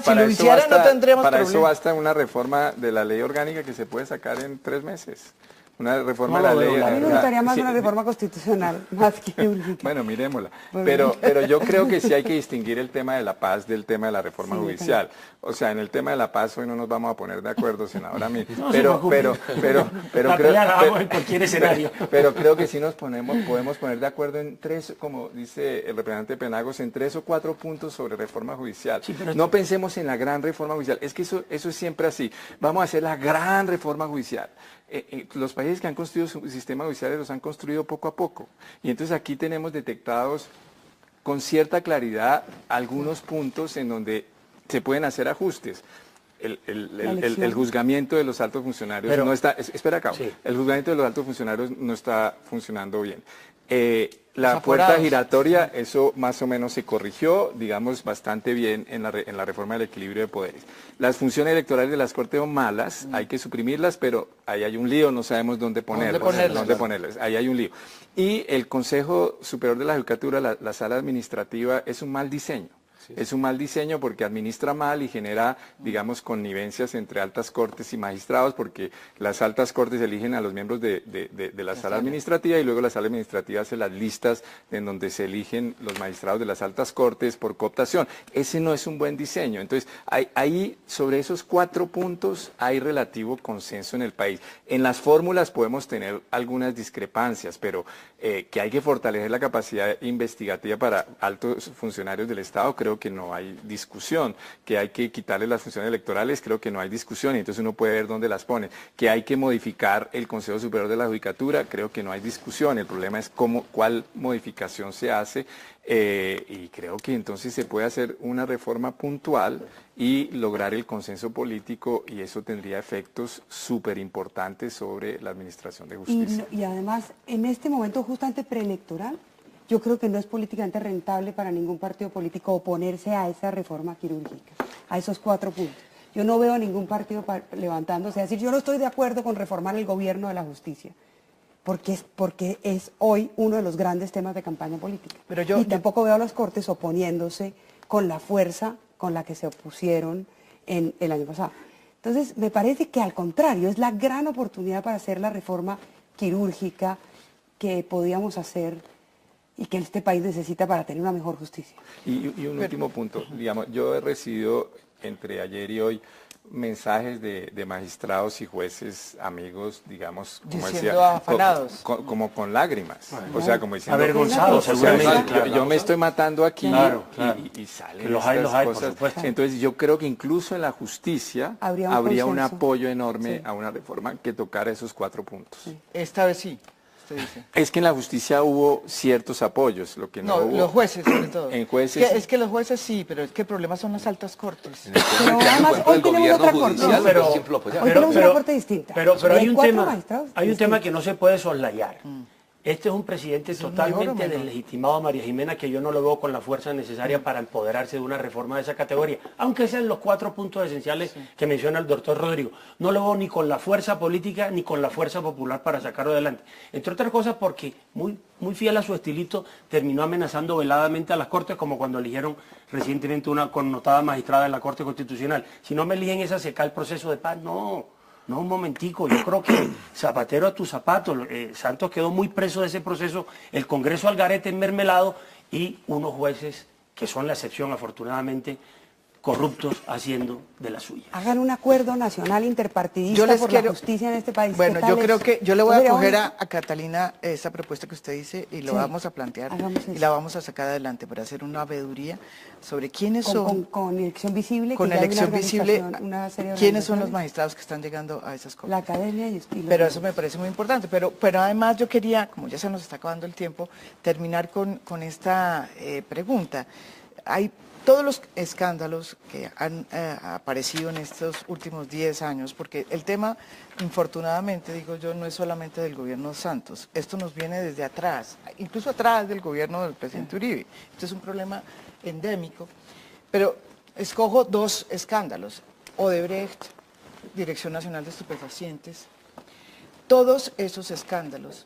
si lo hiciera no tendríamos para problema. eso basta una reforma de la ley orgánica que se puede sacar en 3 meses. Una reforma de la ley. A mí me gustaría más una reforma constitucional, más quirúrgica. Bueno, miremosla. Pero yo creo que sí hay que distinguir el tema de la paz del tema de la reforma judicial. O sea, en el tema de la paz hoy no nos vamos a poner de acuerdo, senadora. Pero creo que sí podemos poner de acuerdo en 3, como dice el representante Penagos, en 3 o 4 puntos sobre reforma judicial. Sí, no pensemos en la gran reforma judicial. Es que eso es siempre así. Vamos a hacer la gran reforma judicial. Los países que han construido sus sistemas judiciales los han construido poco a poco. Y entonces aquí tenemos detectados con cierta claridad algunos puntos en donde se pueden hacer ajustes. El juzgamiento de los altos funcionarios no está... Espera acá. Sí. El juzgamiento de los altos funcionarios no está funcionando bien. La puerta giratoria, eso más o menos se corrigió, digamos, bastante bien en la reforma del equilibrio de poderes. Las funciones electorales de las Cortes son malas, hay que suprimirlas, pero ahí hay un lío, no sabemos dónde ponerlas. Ahí hay un lío. Y el Consejo Superior de la Judicatura, la sala administrativa, es un mal diseño. Es un mal diseño porque administra mal y genera, digamos, connivencias entre altas cortes y magistrados, porque las altas cortes eligen a los miembros de la sala administrativa y luego la sala administrativa hace las listas en donde se eligen los magistrados de las altas cortes por cooptación. Ese no es un buen diseño. Entonces, ahí sobre esos 4 puntos hay relativo consenso en el país. En las fórmulas podemos tener algunas discrepancias, pero que hay que fortalecer la capacidad investigativa para altos funcionarios del Estado, creo que no hay discusión. Que hay que quitarle las funciones electorales, creo que no hay discusión, y entonces uno puede ver dónde las pone. Que hay que modificar el Consejo Superior de la Judicatura, creo que no hay discusión. El problema es cuál modificación se hace, y creo que entonces se puede hacer una reforma puntual y lograr el consenso político, y eso tendría efectos súper importantes sobre la administración de justicia. Y además, en este momento justamente preelectoral, yo creo que no es políticamente rentable para ningún partido político oponerse a esa reforma quirúrgica, a esos 4 puntos. Yo no veo a ningún partido levantándose a decir, yo no estoy de acuerdo con reformar el gobierno de la justicia, porque es hoy uno de los grandes temas de campaña política. Y tampoco veo a las Cortes oponiéndose con la fuerza con la que se opusieron en el año pasado. Entonces, me parece que al contrario, es la gran oportunidad para hacer la reforma quirúrgica que podíamos hacer y que este país necesita para tener una mejor justicia. Y un último punto, digamos, yo he recibido entre ayer y hoy mensajes de magistrados y jueces amigos, digamos, como decía, afanados, como con lágrimas, o sea, como diciendo, avergonzados, seguramente. Yo me estoy matando aquí, claro. Y salen estas cosas. Entonces yo creo que incluso en la justicia habría un apoyo enorme a una reforma que tocara esos 4 puntos. Sí. Esta vez sí. Es que en la justicia hubo ciertos apoyos, lo que no hubo... los jueces sobre todo. En jueces... Es que los jueces sí, pero es que el problema son las altas cortes. Pero además hoy tenemos otra corte. Hoy tenemos una corte distinta. Pero hay un tema que no se puede soslayar. Este es un presidente totalmente deslegitimado a María Jimena, que yo no lo veo con la fuerza necesaria para empoderarse de una reforma de esa categoría, aunque sean los 4 puntos esenciales que menciona el doctor Rodrigo. No lo veo ni con la fuerza política ni con la fuerza popular para sacarlo adelante. Entre otras cosas porque, muy fiel a su estilito, terminó amenazando veladamente a las Cortes, como cuando eligieron recientemente una connotada magistrada en la Corte Constitucional. Si no me eligen esa, se cae el proceso de paz. No, un momentico, yo creo que zapatero a tus zapatos, Santos quedó muy preso de ese proceso, el Congreso al garete enmermelado y unos jueces que son la excepción, afortunadamente, corruptos haciendo de la suya. Hagan un acuerdo nacional interpartidista por la justicia en este país. Bueno, yo creo que yo le voy a coger a Catalina esa propuesta que usted dice y lo vamos a plantear y la vamos a sacar adelante para hacer una veeduría sobre quiénes son... Con elección visible. Con elección visible, quiénes son los magistrados que están llegando a esas cosas. La academia y pero eso me parece muy importante. Pero además yo quería, como ya se nos está acabando el tiempo, terminar con esta pregunta. Hay todos los escándalos que han aparecido en estos últimos 10 años, porque el tema, infortunadamente, digo yo, no es solamente del gobierno Santos, esto nos viene desde atrás, incluso atrás del gobierno del presidente Uribe. Esto es un problema endémico, pero escojo 2 escándalos, Odebrecht, Dirección Nacional de Estupefacientes, todos esos escándalos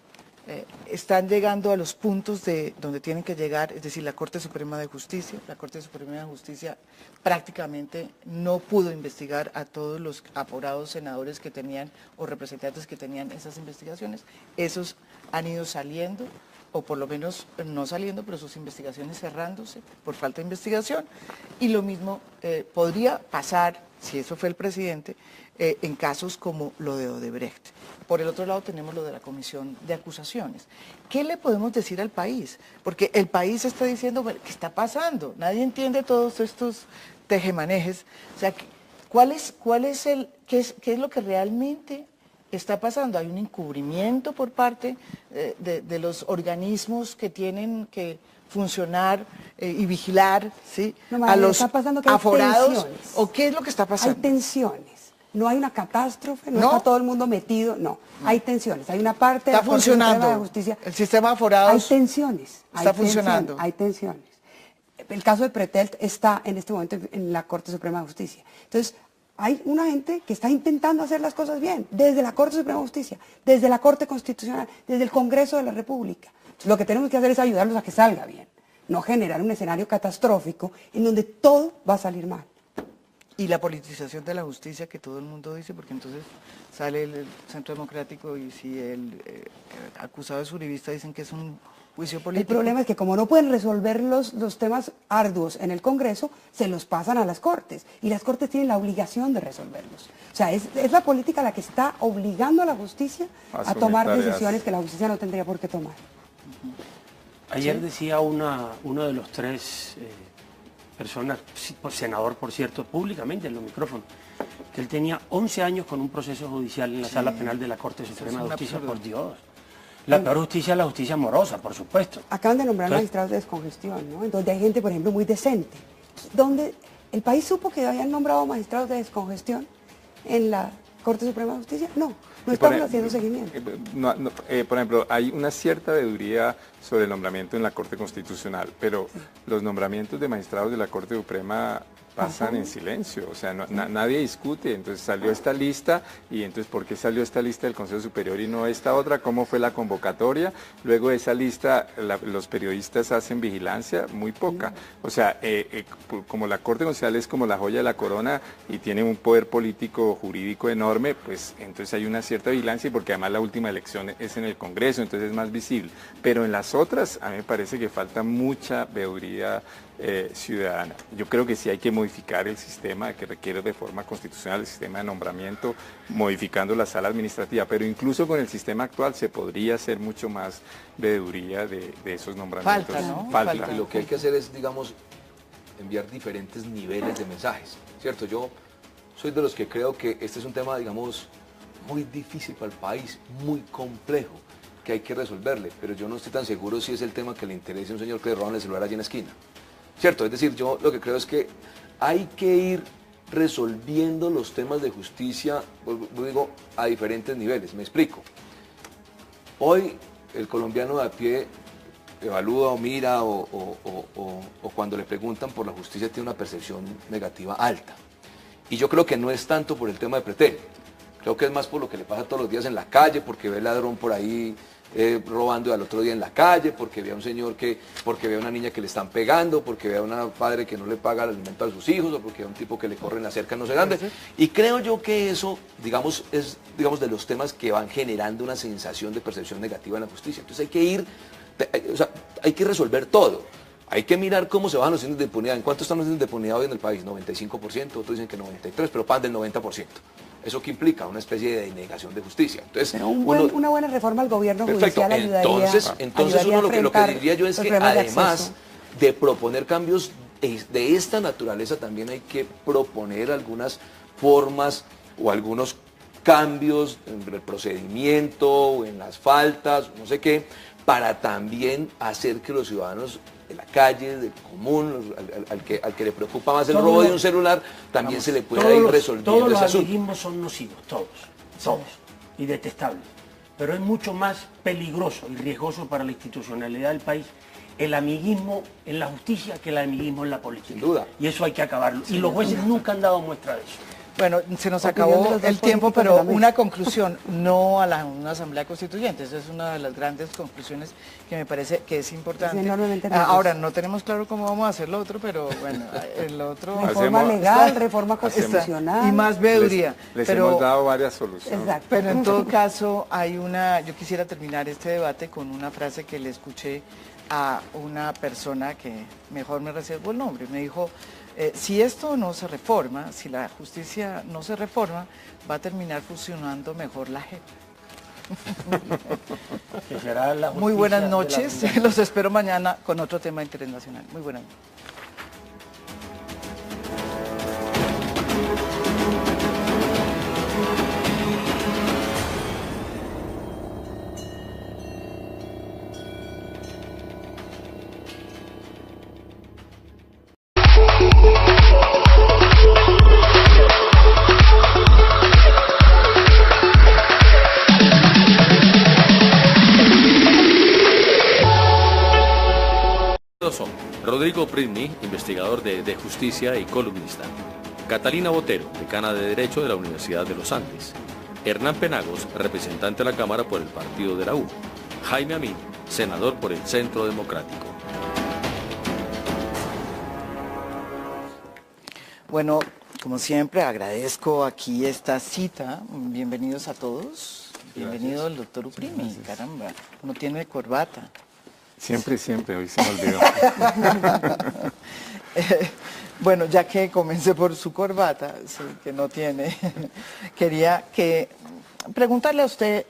están llegando a los puntos de donde tienen que llegar, es decir, la Corte Suprema de Justicia. La Corte Suprema de Justicia prácticamente no pudo investigar a todos los aforados senadores que tenían o representantes que tenían esas investigaciones. Esos han ido saliendo, o por lo menos no saliendo, pero sus investigaciones cerrándose por falta de investigación. Y lo mismo podría pasar, si eso fue el presidente, en casos como lo de Odebrecht. Por el otro lado tenemos lo de la comisión de acusaciones. ¿Qué le podemos decir al país? Porque el país está diciendo, ¿qué está pasando? Nadie entiende todos estos tejemanejes. O sea, ¿qué es lo que realmente está pasando? Hay un encubrimiento por parte de los organismos que tienen que funcionar y vigilar, ¿sí? No, a los está pasando que hay aforados. tensiones. ¿O qué es lo que está pasando? Hay tensiones. No hay una catástrofe, no ¿No? está todo el mundo metido, no. Hay tensiones. Hay una parte de Está la Corte Suprema funcionando. de Justicia. El sistema de aforados Hay tensiones. está funcionando. Hay tensiones. El caso de Pretel está en este momento en la Corte Suprema de Justicia. Entonces, hay una gente que está intentando hacer las cosas bien, desde la Corte Suprema de Justicia, desde la Corte Constitucional, desde el Congreso de la República. Entonces, lo que tenemos que hacer es ayudarlos a que salga bien, no generar un escenario catastrófico en donde todo va a salir mal. Y la politización de la justicia que todo el mundo dice, porque entonces sale el Centro Democrático y si el acusado es uribista dicen que es un juicio político. El problema es que como no pueden resolver los temas arduos en el Congreso, se los pasan a las Cortes y las Cortes tienen la obligación de resolverlos. O sea, es la política la que está obligando a la justicia a tomar decisiones que la justicia no tendría por qué tomar. Ayer decía uno de los tres personas, senador por cierto, públicamente en los micrófonos, que él tenía 11 años con un proceso judicial en la sala penal de la Corte Suprema de Justicia, por Dios. La peor justicia es la justicia morosa, por supuesto. Acaban de nombrar magistrados de descongestión, ¿no? Entonces hay gente, por ejemplo, muy decente. Donde el país supo que habían nombrado magistrados de descongestión en la Corte Suprema de Justicia, no estamos haciendo seguimiento. Por ejemplo, hay una cierta veeduría sobre el nombramiento en la Corte Constitucional, pero los nombramientos de magistrados de la Corte Suprema pasan en silencio, o sea, nadie discute. Entonces salió esta lista, y entonces ¿por qué salió esta lista del Consejo Superior y no esta otra? ¿Cómo fue la convocatoria? Luego de esa lista, los periodistas hacen vigilancia, muy poca. O sea, como la Corte Constitucional es como la joya de la corona y tiene un poder político jurídico enorme, pues entonces hay una cierta vigilancia, porque además la última elección es en el Congreso, entonces es más visible. Pero en las otras, a mí me parece que falta mucha veeduría ciudadana. Yo creo que sí hay que modificar el sistema, que requiere reforma constitucional, el sistema de nombramiento, modificando la sala administrativa, pero incluso con el sistema actual se podría hacer mucho más veeduría de esos nombramientos. Falta, ¿no? Falta. Y lo que hay que hacer es, digamos, enviar diferentes niveles de mensajes, ¿cierto? Yo soy de los que creo que este es un tema, digamos, muy difícil para el país, muy complejo, que hay que resolverle, pero yo no estoy tan seguro si es el tema que le interese a un señor que le roban el celular allí en la esquina. ¿Cierto? Es decir, yo lo que creo es que hay que ir resolviendo los temas de justicia, digo, a diferentes niveles. Me explico. Hoy el colombiano de a pie evalúa o mira o cuando le preguntan por la justicia tiene una percepción negativa alta. Y yo creo que no es tanto por el tema de Pretel. Creo que es más por lo que le pasa todos los días en la calle, porque ve el ladrón por ahí robando al otro día en la calle, porque ve a un señor porque ve a una niña que le están pegando, porque ve a un padre que no le paga el alimento a sus hijos, o porque ve a un tipo que le corre en la cerca no sé dónde. Y creo yo que eso, digamos, es de los temas que van generando una sensación de percepción negativa en la justicia. Entonces hay que resolver todo. Hay que mirar cómo se bajan los índices de impunidad. ¿En cuánto están los índices de impunidad hoy en el país? 95%, otros dicen que 93%, pero pan del 90%. ¿Eso qué implica? Una especie de denegación de justicia. Entonces, pero una buena reforma al gobierno judicial ayudaría. Entonces uno lo que diría yo es que además de proponer cambios de esta naturaleza, también hay que proponer algunas formas o algunos cambios en el procedimiento o en las faltas, no sé qué, para también hacer que los ciudadanos de la calle, del común, al que le preocupa más el robo de un celular, también se le pueda ir resolviendo ese asunto. Todos los amiguismos son nocivos, todos, y detestables. Pero es mucho más peligroso y riesgoso para la institucionalidad del país el amiguismo en la justicia que el amiguismo en la política. Sin duda. Y eso hay que acabarlo. Y los jueces nunca han dado muestra de eso. Bueno, se nos Opinión de acabó los dos el tiempo, políticos de pero la mesa. una conclusión, no a una asamblea constituyente, esa es una de las grandes conclusiones que me parece que es importante. Es enormemente riesgoso. Ahora, no tenemos claro cómo vamos a hacer lo otro, pero bueno, el otro... Reforma legal, reforma constitucional. Y más veeduría. Les pero, hemos dado varias soluciones. Exacto. pero en todo caso, yo quisiera terminar este debate con una frase que le escuché a una persona que mejor me reservo el nombre. Me dijo, si esto no se reforma, si la justicia no se reforma, va a terminar funcionando mejor la JEP. Que será la Muy justicia buenas de la noches, venganza. los espero mañana con otro tema internacional. Muy buenas noches. Son Rodrigo Prisni, investigador de justicia y columnista. Catalina Botero, decana de Derecho de la Universidad de los Andes. Hernán Penagos, representante de la Cámara por el Partido de la U. Jaime Amin, senador por el Centro Democrático. Bueno, como siempre, agradezco aquí esta cita. Bienvenidos a todos. Bienvenido el doctor Uprimi. Caramba, no tiene corbata. Siempre, hoy se me olvidó. Bueno, ya que comencé por su corbata, sí, que no tiene, quería preguntarle a usted,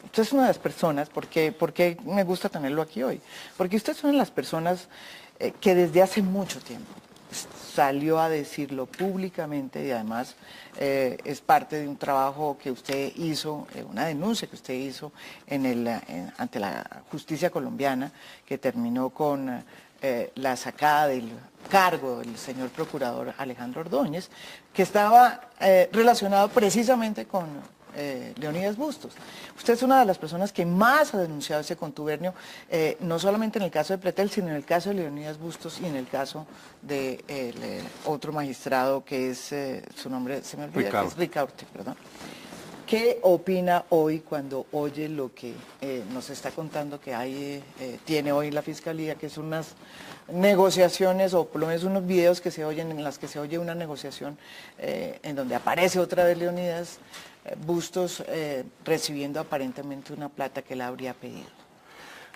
usted es una de las personas, ¿por qué me gusta tenerlo aquí hoy? Porque usted es una de las personas que desde hace mucho tiempo salió a decirlo públicamente y además es parte de un trabajo que usted hizo, una denuncia que usted hizo ante la justicia colombiana que terminó con la sacada del cargo del señor procurador Alejandro Ordóñez, que estaba relacionado precisamente con Leonidas Bustos. Usted es una de las personas que más ha denunciado ese contubernio, no solamente en el caso de Pretel, sino en el caso de Leonidas Bustos y en el caso de otro magistrado que es, su nombre se me olvida, que es Ricaurte, perdón. ¿Qué opina hoy cuando oye lo que nos está contando que tiene hoy la Fiscalía, que son unas negociaciones o por lo menos unos videos que se oyen en las que se oye una negociación en donde aparece otra vez Leonidas Bustos recibiendo aparentemente una plata que él habría pedido?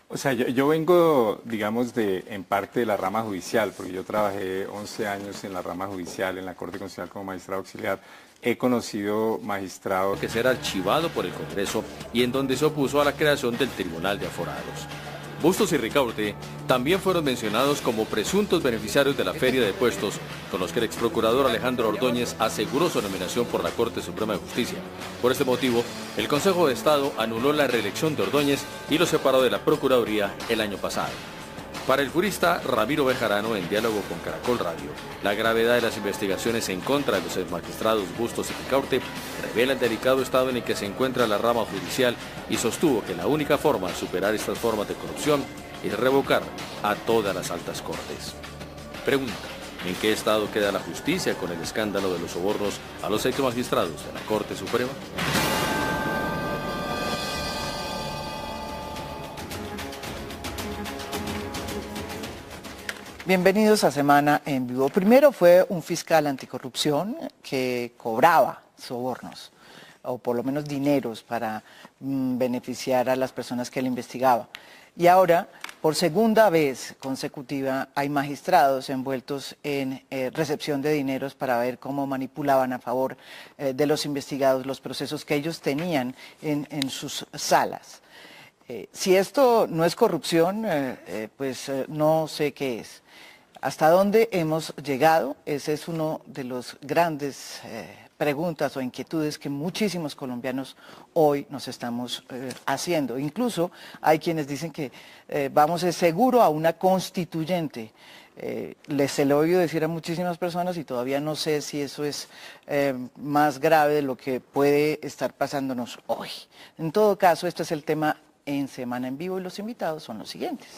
O sea, yo vengo, digamos, en parte de la rama judicial, porque yo trabajé 11 años en la rama judicial, en la Corte Constitucional como magistrado auxiliar. He conocido magistrados Que será archivado por el Congreso y en donde se opuso a la creación del Tribunal de Aforados. Bustos y Ricaurte también fueron mencionados como presuntos beneficiarios de la feria de puestos con los que el exprocurador Alejandro Ordóñez aseguró su nominación por la Corte Suprema de Justicia. Por este motivo, el Consejo de Estado anuló la reelección de Ordóñez y lo separó de la Procuraduría el año pasado. Para el jurista Ramiro Bejarano, en diálogo con Caracol Radio, la gravedad de las investigaciones en contra de los exmagistrados Bustos y Ricaurte revela el delicado estado en el que se encuentra la rama judicial y sostuvo que la única forma de superar estas formas de corrupción es revocar a todas las altas cortes. Pregunta: ¿en qué estado queda la justicia con el escándalo de los sobornos a los exmagistrados de la Corte Suprema? Bienvenidos a Semana en Vivo. Primero fue un fiscal anticorrupción que cobraba sobornos, o por lo menos dineros para beneficiar a las personas que él investigaba. Y ahora, por segunda vez consecutiva, hay magistrados envueltos en recepción de dineros para ver cómo manipulaban a favor de los investigados los procesos que ellos tenían en sus salas. Si esto no es corrupción, pues no sé qué es. ¿Hasta dónde hemos llegado? Ese es uno de los grandes preguntas o inquietudes que muchísimos colombianos hoy nos estamos haciendo. Incluso hay quienes dicen que vamos seguro a una constituyente. Se lo he oído decir a muchísimas personas y todavía no sé si eso es más grave de lo que puede estar pasándonos hoy. En todo caso, este es el tema en Semana en Vivo y los invitados son los siguientes.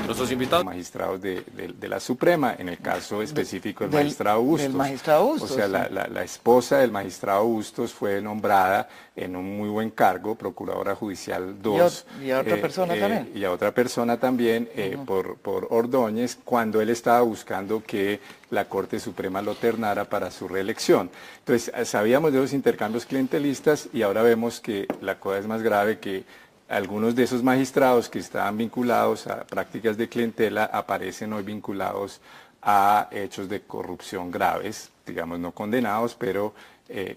Nuestros invitados. Magistrados de la Suprema, en el caso específico del magistrado Bustos. Del magistrado Bustos. O sea, la esposa del magistrado Bustos fue nombrada en un muy buen cargo, Procuradora Judicial 2. Y a otra persona también. Y a otra persona también, por Ordóñez, cuando él estaba buscando que la Corte Suprema lo ternara para su reelección. Entonces, sabíamos de los intercambios clientelistas y ahora vemos que la cosa es más grave, que algunos de esos magistrados que estaban vinculados a prácticas de clientela aparecen hoy vinculados a hechos de corrupción graves, digamos no condenados, pero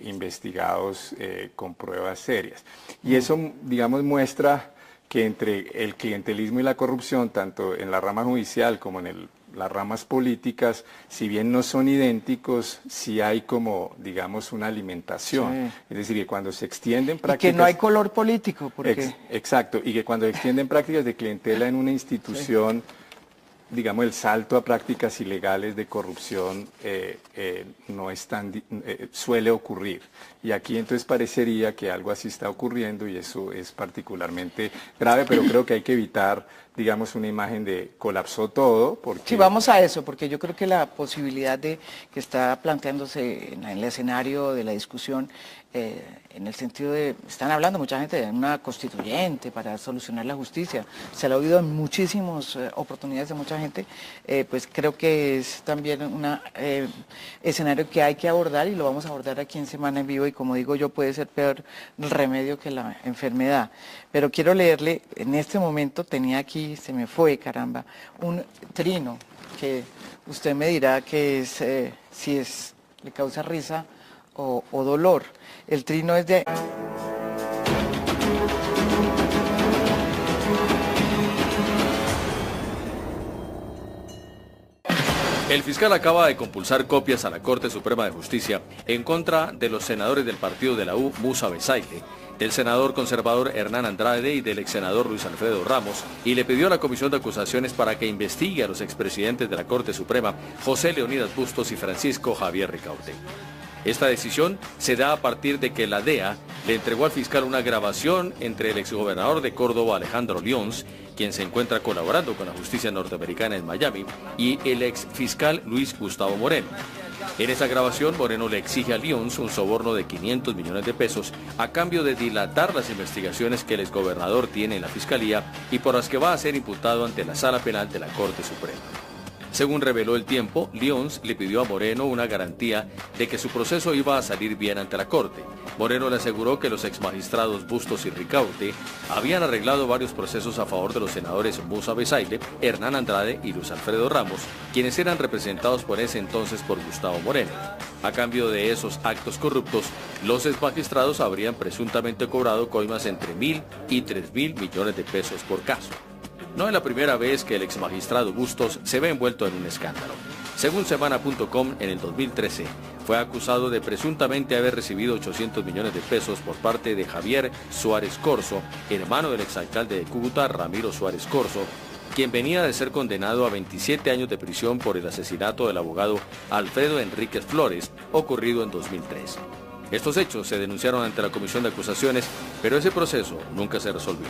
investigados con pruebas serias. Y eso, digamos, muestra que entre el clientelismo y la corrupción, tanto en la rama judicial como en las ramas políticas, si bien no son idénticos, sí hay como, digamos, una alimentación. Sí. Es decir, que cuando se extienden prácticas... Y que no hay color político. Porque... Exacto, y que cuando se extienden prácticas de clientela en una institución... Sí. Digamos, el salto a prácticas ilegales de corrupción no es tan, suele ocurrir. Y aquí entonces parecería que algo así está ocurriendo y eso es particularmente grave, pero creo que hay que evitar, digamos, una imagen de colapsó todo. Porque... Sí, vamos a eso, porque yo creo que la posibilidad de que está planteándose en el escenario de la discusión, en el sentido de, están hablando mucha gente de una constituyente para solucionar la justicia, se lo ha oído en muchísimas oportunidades de mucha gente, pues creo que es también un escenario que hay que abordar y lo vamos a abordar aquí en Semana en Vivo y como digo yo puede ser peor el remedio que la enfermedad. Pero quiero leerle, en este momento tenía aquí, se me fue caramba, un trino que usted me dirá que es, si le causa risa o dolor. El trino es de... El fiscal acaba de compulsar copias a la Corte Suprema de Justicia en contra de los senadores del partido de la U, Musa Besaile, del senador conservador Hernán Andrade y del ex senador Luis Alfredo Ramos, y le pidió a la Comisión de Acusaciones para que investigue a los expresidentes de la Corte Suprema, José Leonidas Bustos y Francisco Javier Ricaurte. Esta decisión se da a partir de que la DEA le entregó al fiscal una grabación entre el exgobernador de Córdoba, Alejandro Lyons, quien se encuentra colaborando con la justicia norteamericana en Miami, y el exfiscal Luis Gustavo Moreno. En esa grabación, Moreno le exige a Lyons un soborno de 500 millones de pesos a cambio de dilatar las investigaciones que el exgobernador tiene en la fiscalía y por las que va a ser imputado ante la Sala Penal de la Corte Suprema. Según reveló El Tiempo, Lyons le pidió a Moreno una garantía de que su proceso iba a salir bien ante la Corte. Moreno le aseguró que los exmagistrados Bustos y Ricaurte habían arreglado varios procesos a favor de los senadores Musa Besaile, Hernán Andrade y Luis Alfredo Ramos, quienes eran representados por ese entonces por Gustavo Moreno. A cambio de esos actos corruptos, los exmagistrados habrían presuntamente cobrado coimas entre 1.000 y 3.000 millones de pesos por caso. No es la primera vez que el exmagistrado Bustos se ve envuelto en un escándalo. Según Semana.com, en el 2013 fue acusado de presuntamente haber recibido 800 millones de pesos por parte de Javier Suárez Corzo, hermano del exalcalde de Cúcuta, Ramiro Suárez Corzo, quien venía de ser condenado a 27 años de prisión por el asesinato del abogado Alfredo Enríquez Flores, ocurrido en 2003. Estos hechos se denunciaron ante la Comisión de Acusaciones, pero ese proceso nunca se resolvió.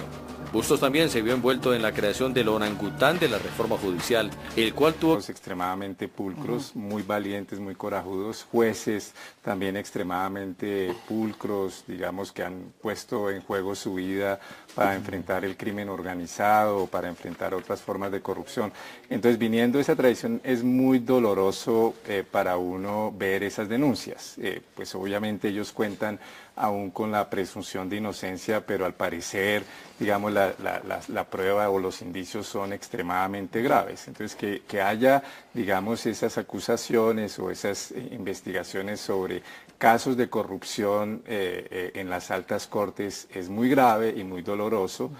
Bustos también se vio envuelto en la creación del orangután de la reforma judicial, el cual tuvo... extremadamente pulcros, muy valientes, muy corajudos, jueces también extremadamente pulcros, digamos que han puesto en juego su vida para enfrentar el crimen organizado, para enfrentar otras formas de corrupción. Entonces, viniendo de esa tradición, es muy doloroso para uno ver esas denuncias. Pues obviamente ellos cuentan aún con la presunción de inocencia, pero al parecer, digamos, la prueba o los indicios son extremadamente graves. Entonces, que haya, digamos, esas acusaciones o esas investigaciones sobre casos de corrupción en las altas cortes es muy grave y muy doloroso.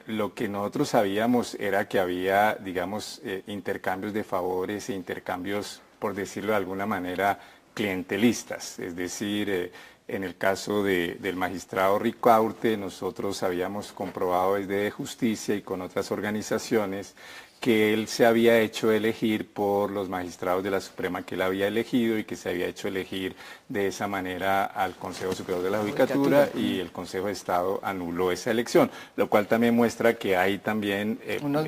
Lo que nosotros sabíamos era que había, digamos, intercambios de favores e intercambios, por decirlo de alguna manera, clientelistas, es decir, en el caso del magistrado Ricaurte, nosotros habíamos comprobado desde Justicia y con otras organizaciones que él se había hecho elegir por los magistrados de la Suprema que él había elegido y que se había hecho elegir de esa manera al Consejo Superior de la Judicatura y el Consejo de Estado anuló esa elección, lo cual también muestra que hay también unos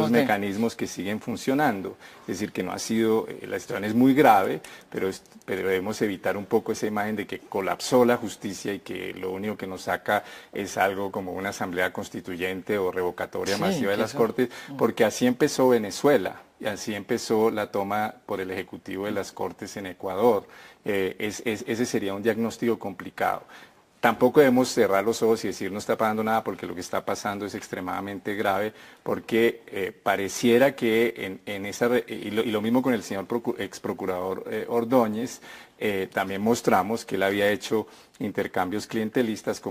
mecanismos que siguen funcionando, es decir, que no ha sido, la situación es muy grave, pero debemos evitar un poco esa imagen de que colapsó la justicia y que lo único que nos saca es algo como una asamblea constituyente o revocatoria masiva de las Cortes, porque así empezó Venezuela y así empezó la toma por el Ejecutivo de las Cortes en Ecuador. Ese sería un diagnóstico complicado. Tampoco debemos cerrar los ojos y decir no está pasando nada porque lo que está pasando es extremadamente grave, porque pareciera que y lo mismo con el señor ex procurador Ordóñez, también mostramos que él había hecho intercambios clientelistas con